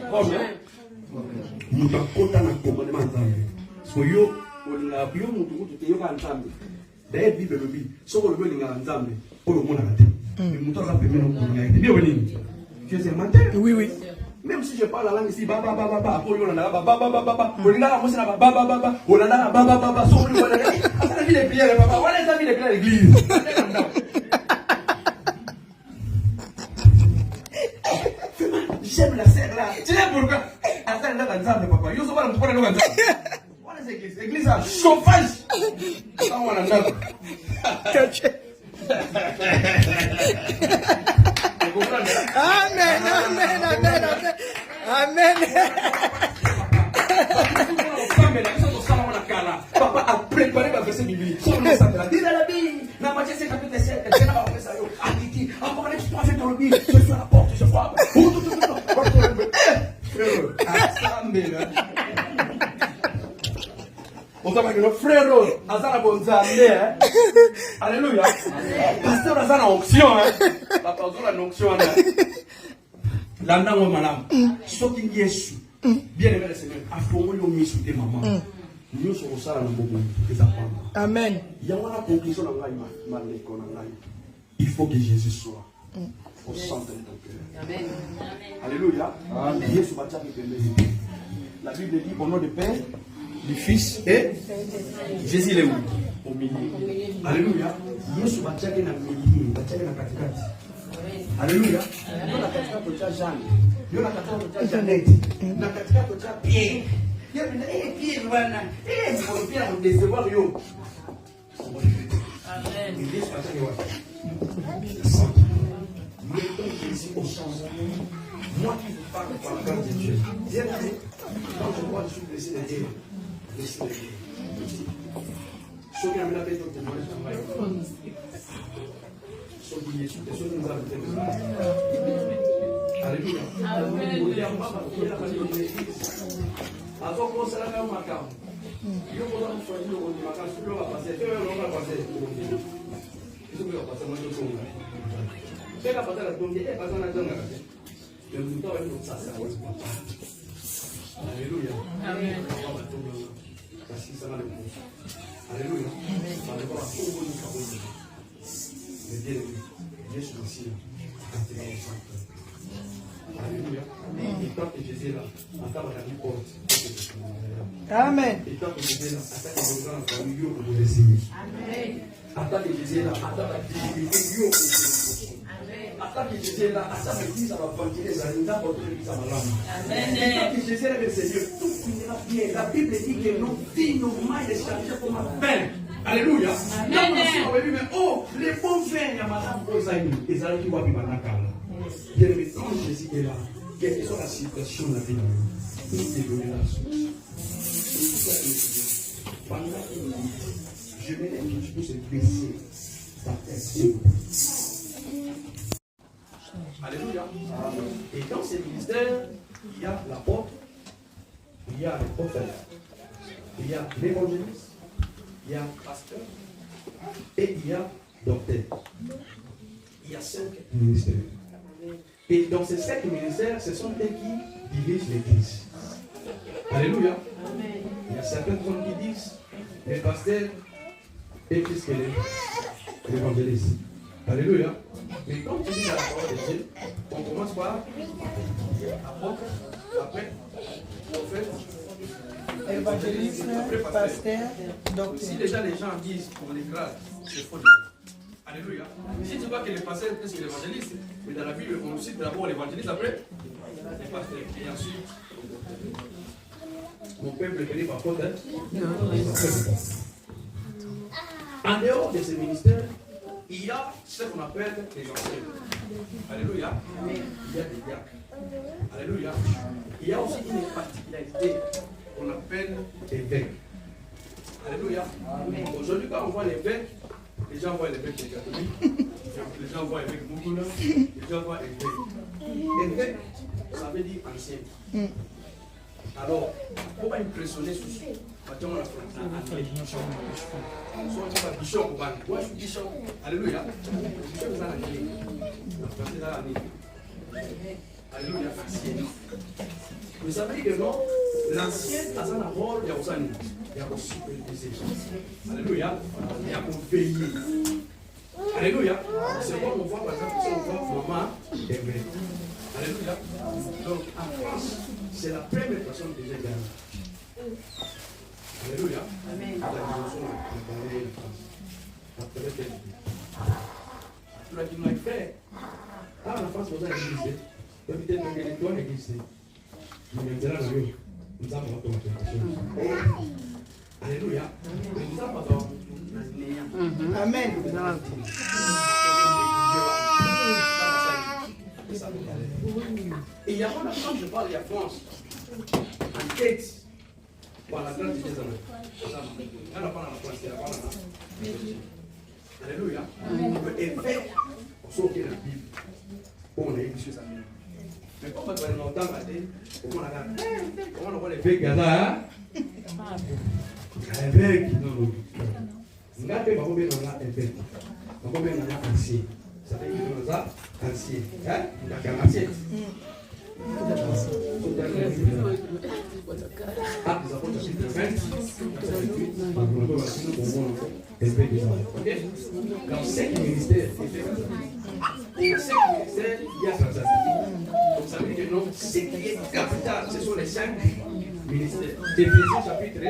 Muta kota na commandement Nzambe. So yo olinga bio mutu mutu te yo ka Nzambe. D'ailleurs Bible le dit, so ko lo linga Nzambe, o lo mona te. Mais mutu ka pe meno ko linga. Bien woni. Tu es un menteur? Oui. Même si je parle la langue ici, ba, après on a ba, on a commencé à ba, on a ba, so on a la vie des prières, papa, on a la vie des prières à l'église. J'aime la serre là. Tu sais pourquoi? Attends, là, Nzambe, papa. Yo, so va, on prend le Nzambe. On a l'église. L'église a chauffage. Ça, on a Nzambe. Amen. Papa a préparé ma verset biblique. Dis à la Bible, dans Matthieu 5 chapitre 7, je suis à la porte, je frappe. On s'en va que frère, Azana Bonzamé, alléluia. Pasteur Azana onction, papa Azana onction. L'andang madame, ce qui est sous, bien aimé le Seigneur, a formé le mis sous tes mamans. Nous sommes au salon de beaucoup de sa femme. Amen. Il y a une conclusion dans la il faut que Jésus soit au centre de ton cœur. Amen. Alléluia. La Bible dit au nom du Père, du Fils et Jésus est où? Au milieu. Alléluia. Yesu bachake na milieu, bachake na katikati. Alléluia. Yo na katikati tocha Jean. Yo na katikati tocha Janet. Na katikati tocha Pierre. Yo na Pierre bwana. Pour Pierre on décevoir yo. Amen. Jésus bachake wapi? Mettons Jésus au centre. Moi qui vous parle par la grâce de Dieu. Bien aimé. Quand je vois, je suis blessé de Dieu. Blessé de Dieu. Ceux qui amènent la bête au témoignage de Maï. Ceux qui nous amènent alléluia. Amen. Avant qu'on se lave au macabre. Il faut qu'on soit dit au macabre. Ce qu'on va passer. Ce qu'on va passer. Ce qu'on va passer. Moi, je suis ce qu'on va passer. La tombe est passée dans la jungle. Le mouton est tout ça. Alléluia. Amen. Alléluia. Jésus aussi, alléluia. Et tant que Jésus est là, attends la vie porte. Amen. Et tant que Jésus est là, attends que les gens en famille pour vous essayer. Amen. Attends que Jésus est là, attends la difficulté pour vous. Attends que Jésus est là, attends que l'église va ventiler, ça nous a porté l'église à ma lame. Et tant que Jésus est là, le Seigneur, tout finira bien. La Bible dit que nos vies, nos mailles, les chargés comme un pain. Alléluia. Amen. Oh, les bons vins, il y a madame Osaï, et ça qui va vivre dans la cale. Bien aimé, quand Jésus est là, quelle que soit la situation de la vie, il est donné la source. Pendant une minute, je mets les pieds, je peux se baisser par terre. Alléluia. Et dans ces ministères, il y a l'apôtre, il y a le prophète, il y a l'évangéliste, il y a le pasteur et il y a docteur. Il y a 5 ministères. Et dans ces 5 ministères, ce sont eux qui dirigent l'Église. Alléluia. Il y a certaines personnes qui disent les pasteurs et plus que l'évangéliste. Alléluia. Mais quand tu dis la parole de Dieu, on commence par apôtre, après prophète, Évangéliste, pasteur, si docteur. déjà les gens disent pour les grades, c'est faux déjà. Alléluia. Si tu vois que le pasteur est plus que l'évangéliste, mais dans la Bible, on cite d'abord l'évangéliste, après les pasteurs. Et ensuite, mon peuple est par contre. En dehors de ces ministères, il y a ce qu'on appelle les anciens. Alléluia. Il y a des diacres. Alléluia. Il y a aussi une particularité qu'on appelle évêque. Alléluia. Aujourd'hui, quand on voit l'évêque, les gens voient l'évêque des catholiques, les gens voient l'évêque Moukoula, les gens voient l'évêque. Évêque, ça veut dire ancien. Alors, il ne faut pas impressionner sur ça. Alléluia. Alléluia. Vous savez que non, l'ancien a son rôle, il y a aussi il y a aussi alléluia. Il y a pour veiller. Alléluia. C'est comme on voit par exemple, si on voit maman et mère. Alléluia. Donc en France, c'est la première personne que j'ai gagnée. Alléluia. Amen. La dimension de la France. Après le pays. Tout ce qui nous a fait. Quand la France nous a existé, peut-être que l'étoile existait. Mais maintenant, nous avons automatisation. Alléluia. Nous avons automatisation. Amen. Et il y a quand je parle, il y a France en tête par la grâce de Jésus. Elle n'a pas la France, elle n'a pas la France. Alléluia. Et fait, on sort de la Bible. On a écrit ça. Mais comme on a longtemps, comment on voit les fées Gaza? Les fées qui n'ont pas. On a fait ma combien on a fait. Ma combien on a ancien. Ça fait que nous avons ancien. Hein? On a ancien. Ah, nous avons chapitre 20. Dans 5 ministères, il y a 5 ministères, il y a transaction. Donc ça veut dire que non, ce qui est capital, ce sont les 5 ministères. Éphésiens chapitre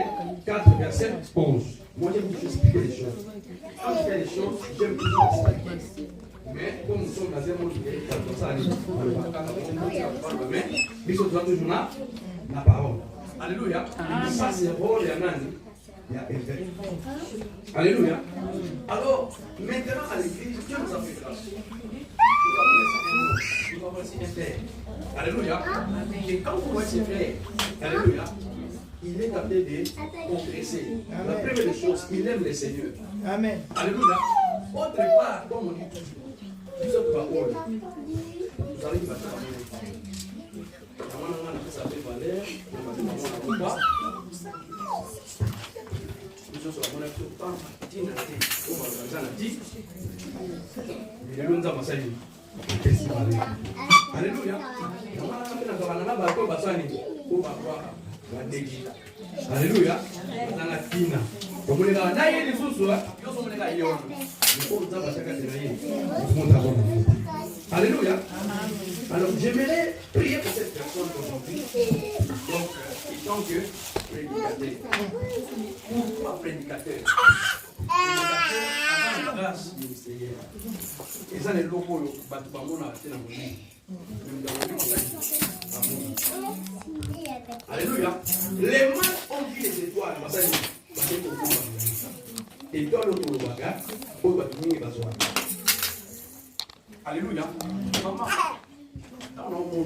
4, verset 11. Moi, j'aime toujours expliquer les choses. Quand je fais les choses, j'aime toujours expliquer. Mais comme nous sommes dans un monde qui est comme ça, mais nous sommes toujours là, la parole. Alléluia. Ça, c'est le rôle de Nani. Il y a évêque. Alléluia. Alors, maintenant à l'église, Dieu nous a fait grâce. Nous avons aussi un frère. Alléluia. Et quand vous voyez ce frère, alléluia, il est capable de progresser. La première des choses, il aime le Seigneur. Amen. Alléluia. Autre part, comme on dit toujours, vous êtes pas haut. Vous allez battre la main. Ça s'appelle Valère. Nous sommes sur la monnaie de temps. On va organiser la 10. Il y a une dame à saluer. Alléluia. Alléluia. Dans la tina. Comme on est dans la naïe, les sous-sous, ils sont les gaillons. Il faut que vous alléluia. Alors, j'aimerais prier pour cette personne aujourd'hui. Donc, il tant que prédicateur. Pourquoi prédicateur? Prédicateur avant la grâce ministérielle. Et ça, les locaux, ils vont arrêter dans le monde. Alléluia. Les mains ont vu les étoiles. Et toi, l'autre, alléluia. Maman, Ah,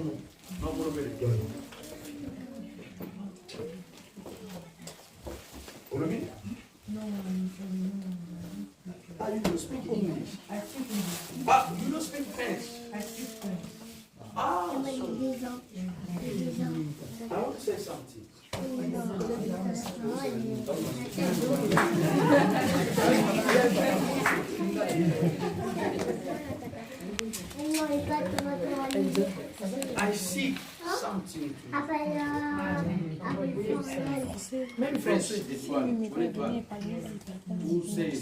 you don't speak English. I speak English. Ah, you don't speak French. I speak French. Ah, sorry. I want to say something. I see something. Même français, étoile. Mon étoile. Vous savez,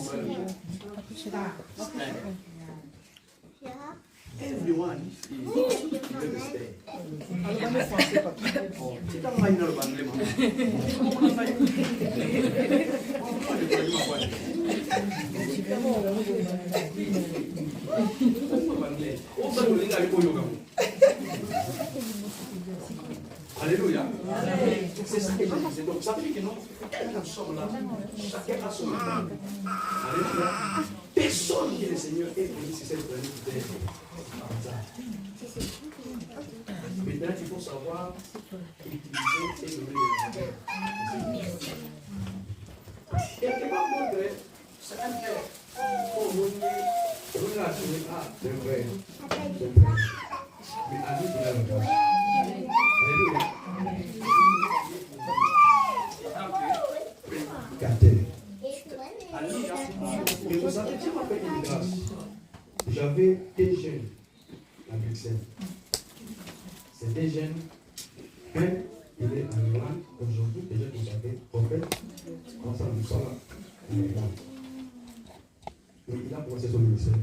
everyone is understand. Kita main dalam bangla Alléluia. C'est ça que je disais. Donc, ça veut dire que nous, nous sommes là, chacun a son âme. Alléluia. Personne qui est le Seigneur est venu sur cette planète terre. Maintenant, il faut savoir utiliser et donner les gens. Et que va montrer, c'est un frère. Pour vous dire, là, c'est vrai. Mais à nous, il a le cas. Alléluia. Gardez. Alléluia. Mais vous savez, Dieu m'a fait une grâce. J'avais des jeunes à Bruxelles. C'est des jeunes. Un, il est en Irlande. Aujourd'hui, des jeunes, vous savez, prophète. Ensemble, nous sommes là. En Irlande. Donc, il a commencé son ministère.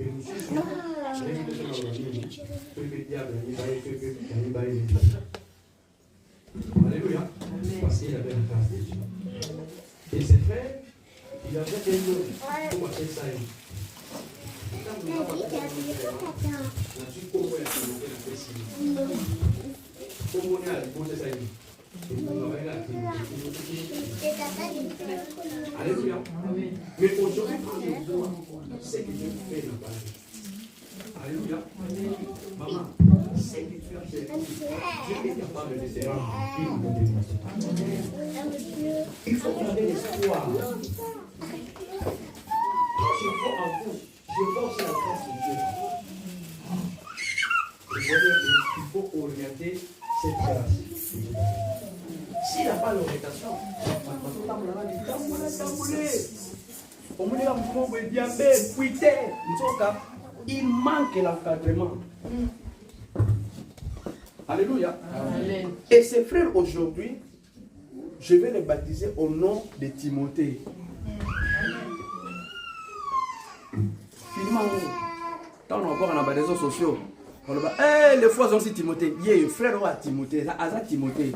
Et nous sommes Alléluia. Parce qu'il avait une grâce de Dieu. Et ses frères, il avait un nom pour appeler ça. Alléluia. Mais aujourd'hui, quand je vois ce que Dieu fait dans Paris. Alléluia. Maman, ce que tu as fait, Dieu est capable de te rendre. Il faut garder l'espoir. Quand je vois en vous, je vois aussi la grâce de Dieu. Il faut orienter cette grâce. S'il n'a pas l'orientation, il manque l'encadrement. Alléluia. Amen. Et ces frères aujourd'hui, je vais les baptiser au nom de Timothée. Finalement, quand on voit dans les réseaux sociaux, on va les fois sont aussi Timothée. Yeah, frère à Timothée, à Timothée.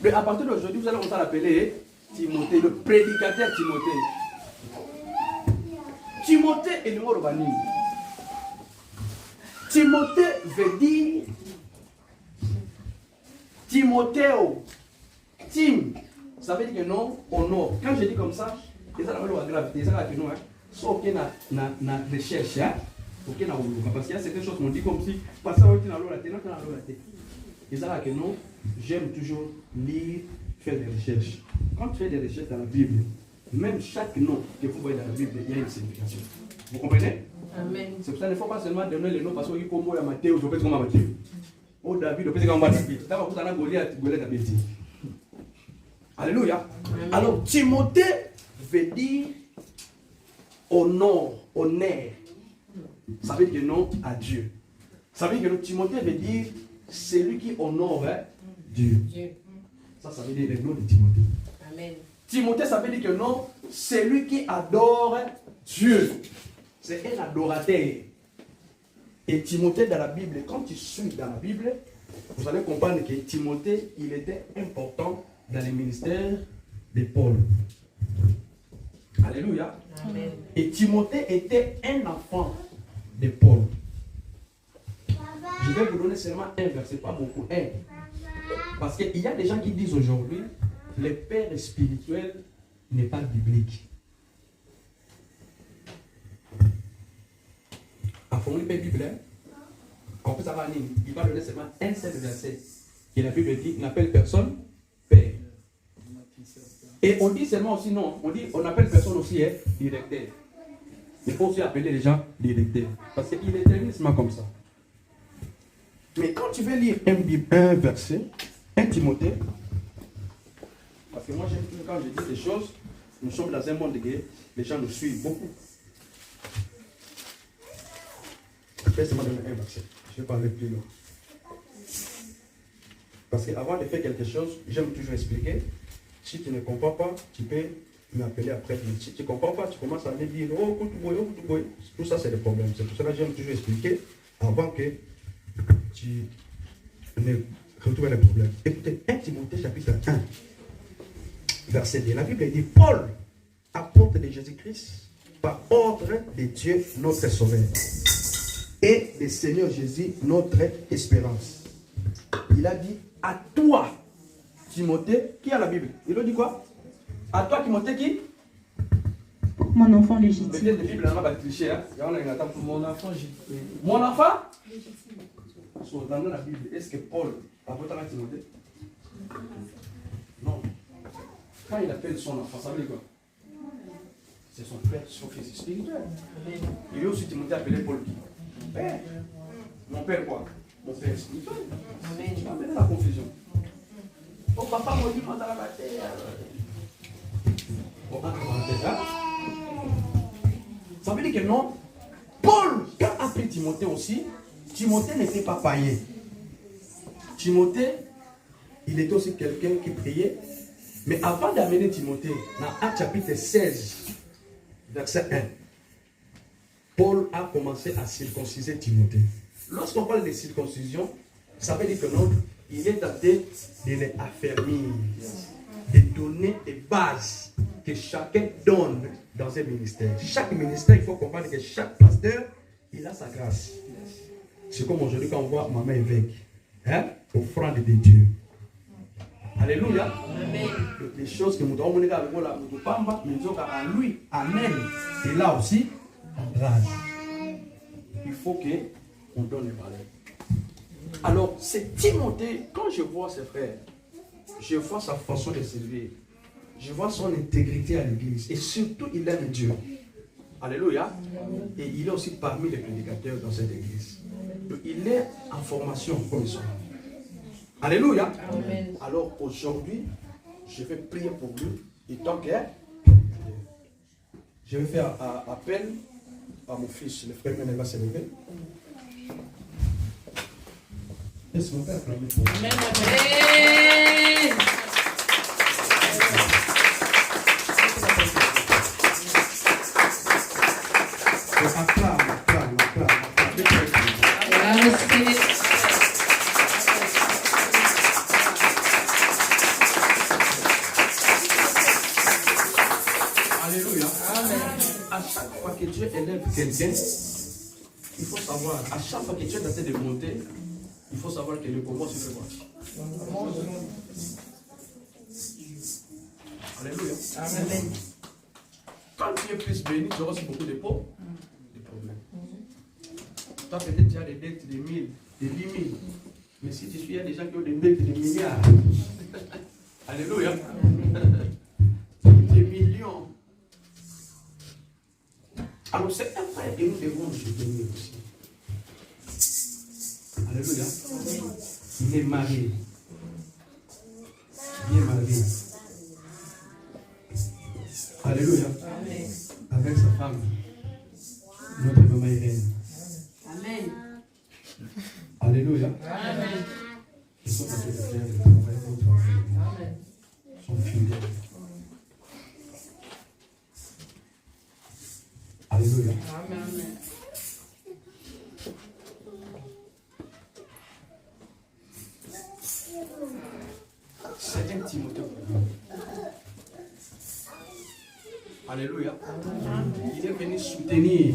Mais à partir d'aujourd'hui, vous allez commencer à l'appeler Timothée, le prédicateur Timothée. Timothée est le mot urbanisme. Timothée veut dire Timothéo. Tim, ça veut dire que non, honor. Quand je dis comme ça, c'est ça la gravité. C'est ça que nous, sauf qu'il y a une recherche, parce qu'il y a certaines choses qu'on dit comme si, parce que tu as la tête, c'est ça que nous, j'aime toujours lire, faire des recherches. Quand tu fais des recherches dans la Bible, même chaque nom que vous voyez dans la Bible, il y a une signification. Vous comprenez? Amen. C'est pour ça qu'il ne faut pas seulement donner les noms parce qu'il faut mourir à Matthieu, je peux comme Matthieu. Oh David, je peux comme David. Tu vas vous Goliath, David. Alléluia. Amen. Alors Timothée veut dire honneur. Ça veut dire non à Dieu. Ça veut dire que Timothée veut dire celui qui honore Dieu. Ça veut dire le nom de Timothée. Amen. Timothée, ça veut dire que non, celui qui adore Dieu. C'est un adorateur. Et Timothée dans la Bible, quand tu suis dans la Bible, vous allez comprendre que Timothée, il était important dans le ministère de Paul. Alléluia. Amen. Et Timothée était un enfant de Paul. Je vais vous donner seulement un verset, pas beaucoup, un. Parce qu'il y a des gens qui disent aujourd'hui, le père spirituel n'est pas biblique. À fond, la Bible, Comme ça va, il va donner seulement un seul verset. Et la Bible dit, n'appelle personne père. Et on dit seulement aussi non, on appelle personne aussi directeur. Il faut aussi appeler les gens directeurs. Parce qu'il est tellement comme ça. Mais quand tu veux lire un verset, un Timothée, parce que moi j'aime quand je dis des choses, nous sommes dans un monde de guerre, les gens nous suivent beaucoup. Laisse-moi donner un verset, je vais parler plus loin. Parce qu'avant de faire quelque chose, j'aime toujours expliquer. Si tu ne comprends pas, tu peux m'appeler après. Si tu ne comprends pas, tu commences à me dire oh, Koutuboy. Tout ça, c'est des problèmes. C'est pour cela que j'aime toujours expliquer avant que tu ne retrouves les problèmes. Écoutez, 1 Timothée chapitre 1, verset 2. La Bible dit Paul, apôtre de Jésus-Christ, par ordre de Dieu, notre Sauveur, et de Seigneur Jésus, notre espérance. Il a dit à toi, Timothée, qui a la Bible? Il a dit quoi? À toi, Timothée, qui? Mon enfant légitime. Peut-être la Bible, on va tricher. Mon enfant légitime. Mon enfant? Dans la Bible, est-ce que Paul a voté à Timothée? Non. Quand il appelle son enfant, ça veut dire quoi? C'est son père, son fils spirituel. Il est aussi Timothée appelé Paul qui? Mon père. Mon père quoi? Mon père spirituel. Tu vas amener la confusion. Oh papa m'a dit monte à la bataille. Ça veut dire que non. Paul, quand a pris Timothée aussi, Timothée n'était pas païen. Timothée, il était aussi quelqu'un qui priait. Mais avant d'amener Timothée, dans Actes chapitre 16, verset 1, Paul a commencé à circonciser Timothée. Lorsqu'on parle de circoncision, ça veut dire que non, il est tenté de les affermir, de donner des bases que chacun donne dans un ministère. Chaque ministère, il faut comprendre que chaque pasteur, il a sa grâce. C'est comme aujourd'hui quand on voit maman évêque, offrande de Dieu. Alléluia. Amen. Les choses que nous devons mener avec la Moutopamba, nous disons à lui, Amen. Et là aussi, en grâce. Il faut qu'on donne les valeurs. Alors, c'est Timothée, quand je vois ses frères, je vois sa façon de servir, je vois son intégrité à l'église, et surtout, il aime Dieu. Alléluia. Et il est aussi parmi les prédicateurs dans cette église. Donc, il est en formation comme ils sont. Alléluia. Amen. Alors, aujourd'hui, je vais prier pour lui, et tant que je vais faire appel à mon fils, le frère Menel va se lever. Laisse mon père acclamer pour lui. Amen. Alléluia. Amen. À chaque fois que Dieu élève quelqu'un, il faut savoir, à chaque fois que Dieu est en train de monter, il faut savoir que le combat se fait quoi. Alléluia. Amen. Quand tu es plus béni, tu auras aussi beaucoup de problèmes. Toi, peut-être tu as des dettes de 1000, de 10 000. Mais si tu suis, il y a des gens qui ont des dettes de milliards. Alléluia. Des millions. Alors, c'est un frère que nous devons soutenir aussi. Alléluia. Il est marié. Bien marié. Alléluia. Amen. Avec sa femme. Notre maman Irène. Amen. Alléluia. Amen. Ils sont en train de faire le travail au travail. Amen. Ils sont fidèles. Alléluia. Amen. C'est un Timothée pour nous. Alléluia. Il est venu soutenir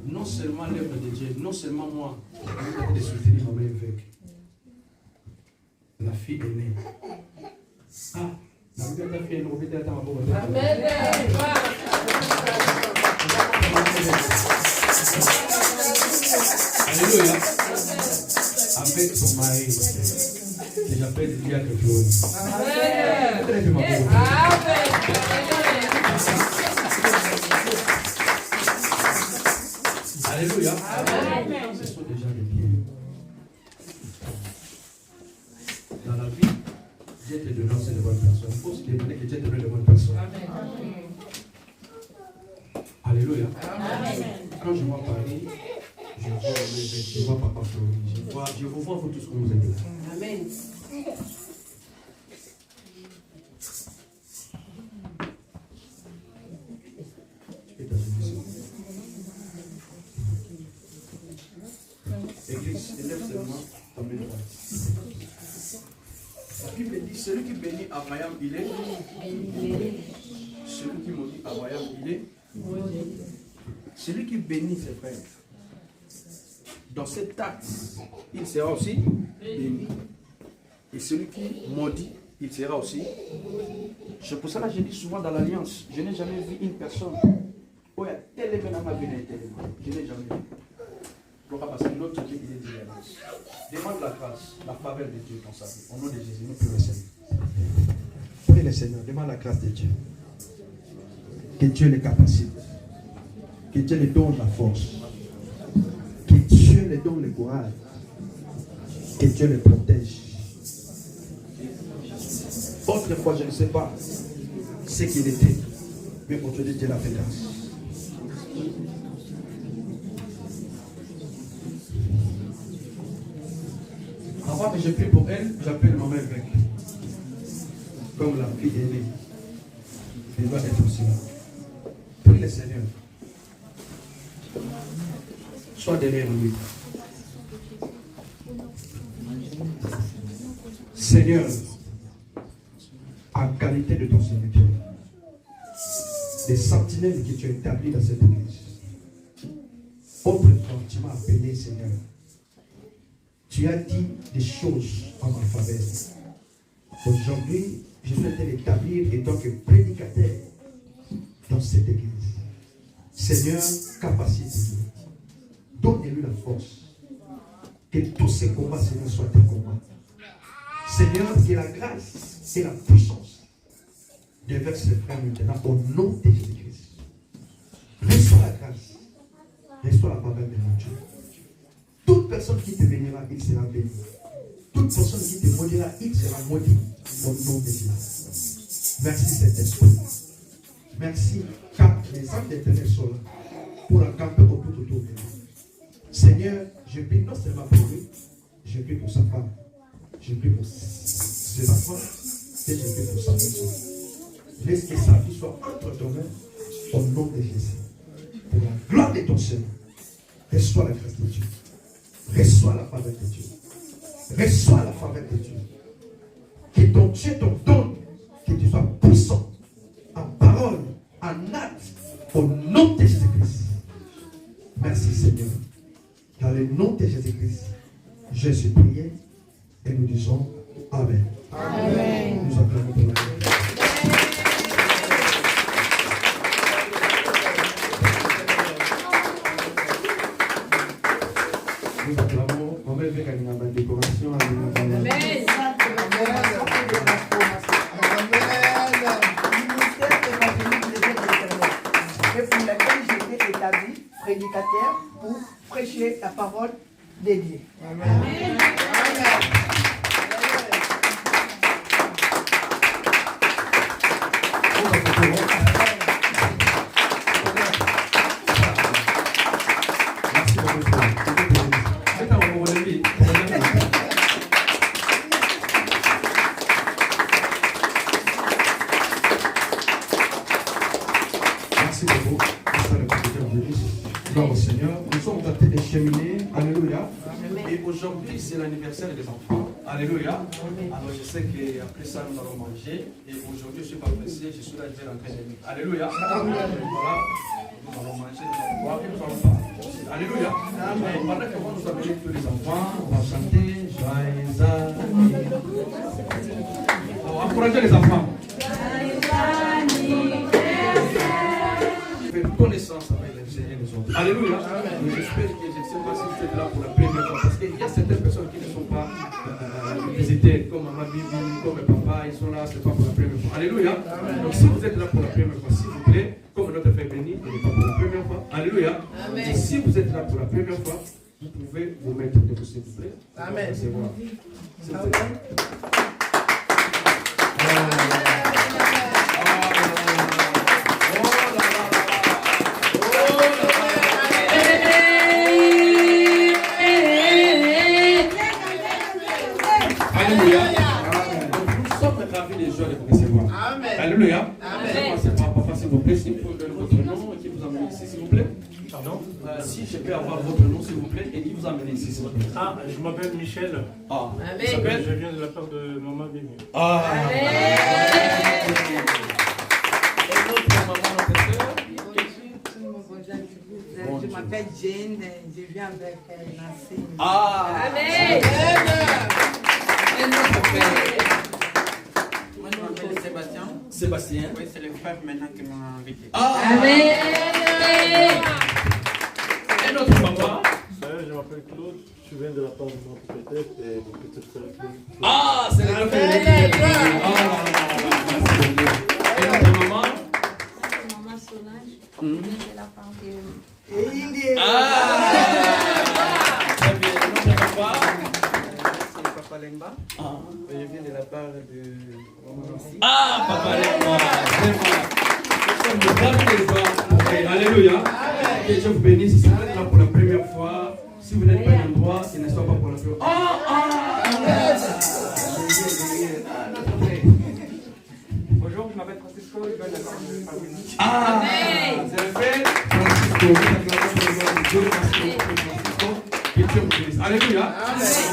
non seulement l'œuvre de Dieu, non seulement moi, mais de soutenir ma mère évêque. La fille aînée. Ah, la fille aînée, on va attendre. Amen. Alléluia. avec ton mari, que j'appelle le diable Claude. Alléluia. Ce sont des gens de bien. Dans la vie, Dieu te donne aussi de bonnes personnes. Il faut se demander que Dieu te donne de bonnes personnes. Alléluia. Quand je vois Paris, je vois Papa Flori, je vous vois vous tous comme vous êtes là. Amen. Église, élève seulement ta main droite. La Bible dit, celui qui bénit Abraham, il est. Celui qui maudit Abraham, il est. Celui qui bénit ses frères, dans cet acte, il sera aussi béni. Et celui qui maudit, il sera aussi. C'est pour ça que je dis souvent dans l'Alliance, je n'ai jamais vu une personne où il y a tel événement à venir. Je n'ai jamais vu. Parce que l'autre Dieu, il est de l'Alliance. Demande la grâce, la faveur de Dieu dans sa vie. Au nom de Jésus, nous prions le Seigneur. Prie le Seigneur, demande la grâce de Dieu. Que Dieu les capacite. Que Dieu les donne la force. Que Dieu les donne le courage. Que Dieu les protège. Autrefois, je ne sais pas ce qu'il était. Mais aujourd'hui, Dieu l'a fait grâce. Avant que je prie pour elle, j'appelle maman Grec. Comme la fille aînée. Elle doit être aussi là. Prie le Seigneur. Sois derrière lui. Seigneur, en qualité de ton serviteur, des sentinelles que tu as établies dans cette église, autrefois tu m'as appelé, Seigneur. Tu as dit des choses en ma faveur. Aujourd'hui, je souhaite l'établir en tant que prédicateur dans cette église. Seigneur, capacite-le. Donne-lui la force. Que tous ces combats, Seigneur, soient tes combats. Seigneur, que la grâce et la puissance déversent ses frères maintenant au nom de Jésus-Christ. Reçois la grâce. Reçois la faveur de mon Dieu. Toute personne qui te bénira, il sera béni. Toute personne qui te maudira, il sera maudit. Au nom de Jésus. Merci Saint-Esprit. Merci car les âmes d'éternel sont là pour encamper autour de nous. Seigneur, je prie non seulement pour lui, je prie pour sa femme, je prie pour ses enfants et je prie pour sa maison. Laisse que sa vie soit entre tes mains au nom de Jésus. Pour la gloire de ton Seigneur, reçois la grâce de Dieu. Reçois la faveur de Dieu. Reçois la faveur de Dieu. Que ton Dieu te donne, que tu sois puissant en parole, en acte, au nom de Jésus-Christ. Merci Seigneur. Dans le nom de Jésus-Christ, je suis prié et nous disons Amen. Amen. Nous acclamons pour la gloire. Nous acclamons, on va faire une décoration. Amen. Et pour laquelle j'ai été établi prédicateur pour prêcher la parole de Dieu. Amen. Amen. Merci beaucoup. Gloire au Seigneur. Nous sommes en train de cheminer. Alléluia. Et aujourd'hui, c'est l'anniversaire des enfants. Alléluia. Alors je sais qu'après ça, nous allons manger. Et aujourd'hui, je ne suis pas pressé. Je suis là, je vais rentrer de nuit. Alléluia. Voilà. Nous allons manger, nous allons boire et nous allons parler. Alléluia. Et pendant que nous amener tous les enfants, on va chanter Joyeux anniversaire. Encouragez les enfants. Connaissance avec le Seigneur nous autres. Alléluia. J'espère que je ne sais pas si vous êtes là pour la première fois parce qu'il y a certaines personnes qui ne sont pas visiter, comme Maman Bibi, comme papa, ils sont là, c'est pas pour la première fois. Alléluia. Donc si vous êtes là pour la première fois, s'il vous plaît, comme notre frère béni, il n'est pas pour la première fois. Alléluia. Donc, si vous êtes là pour la première fois, vous pouvez vous mettre debout, s'il vous plaît. Amen. C'est bon. S'il vous plaît. Alléluia. Nous sommes ravis les joies de vous recevoir. Amen. Alléluia. Amen. C'est pas papa, s'il vous plaît, si vous pouvez donner votre nom et qui vous amène ici, s'il vous plaît. Pardon? Si je peux avoir votre nom, s'il vous plaît, et qui vous amène ici, s'il vous plaît. Ah, je m'appelle Michel. Ah, Amen. Je viens de la part de Maman Bibi. Ah. Et votre maman, notre sœur? Je m'appelle Jane, je viens avec Nassim. Ah. Amen. Et notre frère? Moi je m'appelle Sébastien. Sébastien. Oui, c'est le frère maintenant qui m'a invité. Ah. Amen. Et notre papa? Je m'appelle Claude, je viens de la part de mon propriétaire et de mon petit frère Claude. Ah, c'est le frère. Et notre maman? Maman Solange, je viens de la part de... Ah! Très bien. Notre papa? C'est Papa Lemba. Ah. Je viens de la part de Maman aussi. Ah, Papa Lemba. Nous sommes de braves des joies. Alléluia. Que Dieu vous bénisse. Si vous êtes là pour la première fois, si vous n'êtes pas à l'endroit, ce ne soit pas pour la première fois. Bonjour, je m'appelle Francisco, je viens de la part de Famille. Ah! C'est le fait. Que Dieu vous bénisse. Alléluia.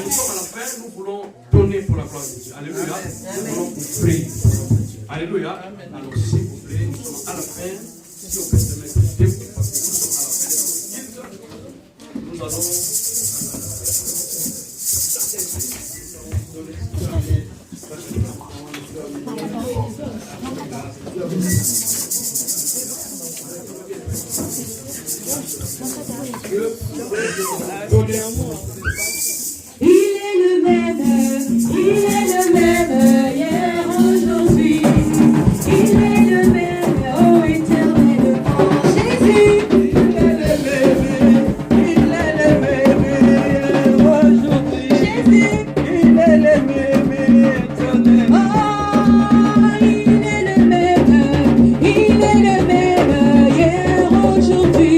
Nous sommes à la fin, nous voulons donner pour la gloire de Dieu. Alléluia. Nous voulons offrir. Alléluia. Alors, s'il vous plaît, nous sommes à la fin. Si on peut se mettre debout, parce que nous sommes à la fin de notre guide, nous allons. Il est le même hier, aujourd'hui. Il est le même, oh éternellement. Jésus. Il est le même hier, aujourd'hui. Jésus. Il est le même éternellement. Oh, il est le même hier, aujourd'hui.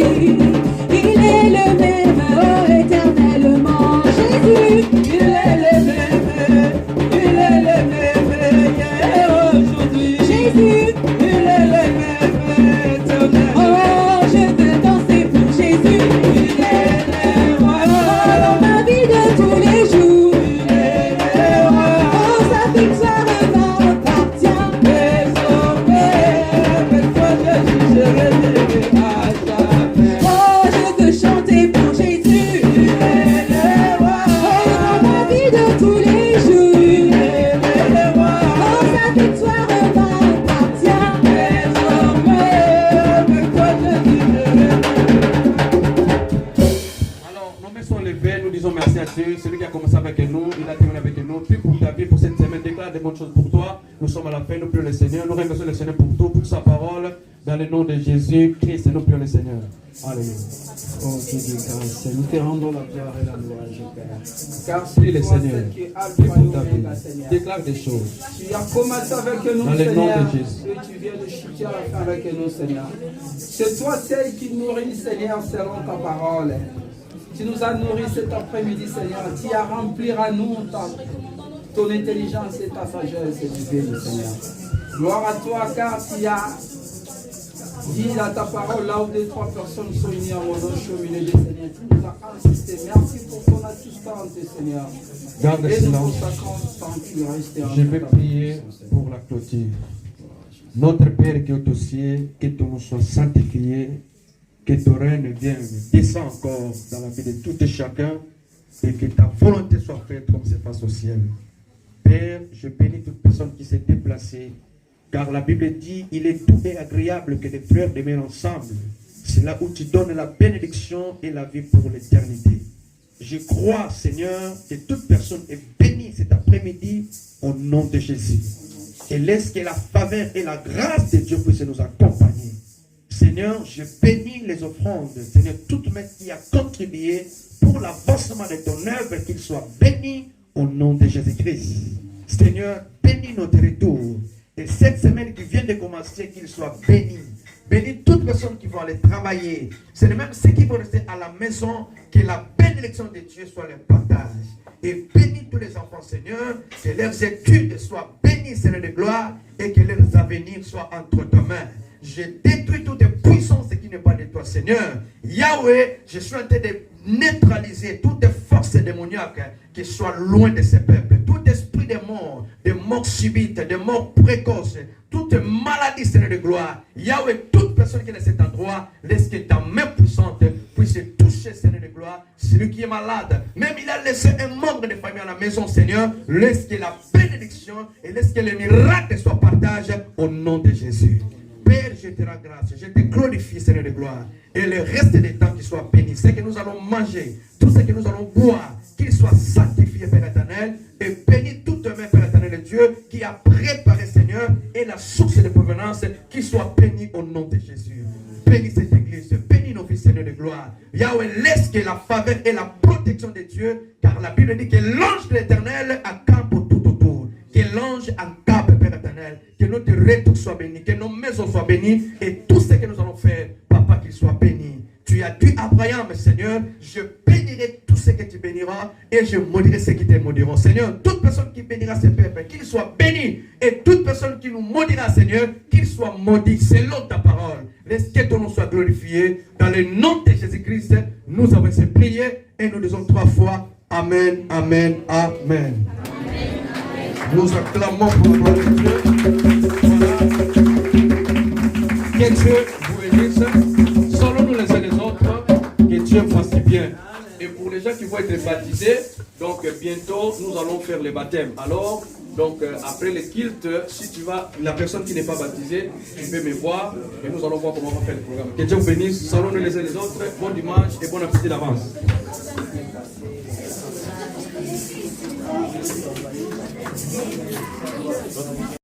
Il est le même, oh éternellement. Jésus. Il est le même hier, aujourd'hui. Jésus. Il est le même éternellement. Oh, je veux danser pour Jésus. Il est le roi. Oh, dans ma vie de tous les jours. Il est le roi. Oh, sa victoire m'appartient. Désormais, avec toi je jugerai à jamais. Oh, je veux chanter pour Jésus. Il est le roi. Oh, dans ma vie de tous les jours. Il est le roi. Oh, sa victoire m'appartient. Désormais, avec toi je jugerai. Alors, nos mains sont levées, nous disons merci à Dieu. Celui qui a commencé avec nous, il a terminé avec nous. Puis pour ta vie, pour cette semaine, déclare des bonnes choses pour toi. Nous sommes à la fin, nous prions le Seigneur. Nous remercions le Seigneur pour tout, pour sa parole. Dans le nom de Jésus-Christ, nous prions le Seigneur. Alléluia. Oh Dieu de grâce, nous te rendons la gloire et la louange, Père. Car Prie le c'est toi Seigneur. celle qui est Alpha Prie et pour ta vie. Oméga, Seigneur. Déclare des choses. Tu as commencé avec nous, Dans le nom Seigneur, de Jésus. et tu viens de chuter à la fin avec nous, Seigneur. C'est toi celle qui nourrit, Seigneur, selon ta parole. Tu nous as nourris cet après-midi, Seigneur. Tu as rempli à nous ton intelligence et ta sagesse divine, Seigneur. Gloire à toi, car tu as dit à ta parole, là où deux, trois personnes sont unies en mon nom, je suis au milieu des Seigneurs. Tu nous as assisté. Merci pour ton assistance, Seigneur. Garde le Et nous silence. consacrons ce temps qui reste en Je vais prier pour la clôture. Notre Père qui est aux cieux, que ton nom soit sanctifié, que ton règne vienne, descend encore dans la vie de tout et chacun, et que ta volonté soit faite comme c'est face au ciel. Père, je bénis toute personne qui s'est déplacée, car la Bible dit, il est doux et agréable que les frères demeurent ensemble. C'est là où tu donnes la bénédiction et la vie pour l'éternité. Je crois, Seigneur, que toute personne est bénie bénis cet après-midi au nom de Jésus. Et laisse que la faveur et la grâce de Dieu puissent nous accompagner. Seigneur, je bénis les offrandes. Seigneur, toute main qui a contribué pour l'avancement de ton œuvre, qu'il soit béni au nom de Jésus-Christ. Seigneur, bénis notre retour. Et cette semaine qui vient de commencer, qu'il soit béni. Bénis toutes les personnes qui vont aller travailler. C'est même ceux qui vont rester à la maison, que la bénédiction de Dieu soit leur partage. Et bénis tous les enfants, Seigneur, que leurs études soient bénies, Seigneur de gloire, et que leurs avenirs soient entre tes mains. Je détruis toute puissance qui n'est pas de toi, Seigneur. Yahweh, je suis en train de neutraliser toute force démoniaque qui soit loin de ces peuples. Tout esprit de mort subite, de mort précoce, toute maladie, Seigneur de gloire. Yahweh, toute personne qui est dans cet endroit, laisse que ta main puissante puisse toucher, Seigneur de gloire, celui qui est malade. Même il a laissé un membre de famille à la maison, Seigneur. Laisse que la bénédiction et laisse que le miracle soit partagé au nom de Jésus. Père, je te rends grâce, je te glorifie, Seigneur de gloire. Et le reste des temps qui soit béni. Ce que nous allons manger, tout ce que nous allons boire, qu'il soit sanctifié, Père éternel. Et bénis toute main, Père éternel, Dieu, qui a préparé, Seigneur, et la source de provenance, qui soit béni au nom de Jésus. Bénis cette église, bénis nos fils, Seigneur de gloire. Yahweh, laisse que la faveur et la protection de Dieu, car la Bible dit que l'ange de l'éternel accampe tout autour. Que l'ange accampe, Père éternel. Que notre retour soit béni, que nos maisons soient bénies, et tout ce que nous allons faire, Papa, qu'il soit béni. Tu as dit à Abraham, Seigneur, je bénirai tout ce que tu béniras, et je maudirai ceux qui te maudiront. Seigneur, toute personne qui bénira ce peuple, qu'il soit béni, et toute personne qui nous maudira, Seigneur, qu'il soit maudit selon ta parole. Laisse que ton nom soit glorifié. Dans le nom de Jésus-Christ, nous avons ces prières, et nous disons 3 fois, Amen, Amen, Amen. Nous acclamons pour la gloire de Dieu. Voilà. Que Dieu vous bénisse. Selon nous les uns les autres, que Dieu fasse du bien. Et pour les gens qui vont être baptisés, donc bientôt nous allons faire le baptême. Alors, donc après le culte, si tu vas, la personne qui n'est pas baptisée, tu peux me voir et nous allons voir comment on va faire le programme. Que Dieu vous bénisse. Selon nous les uns les autres, bon dimanche et bon appétit d'avance.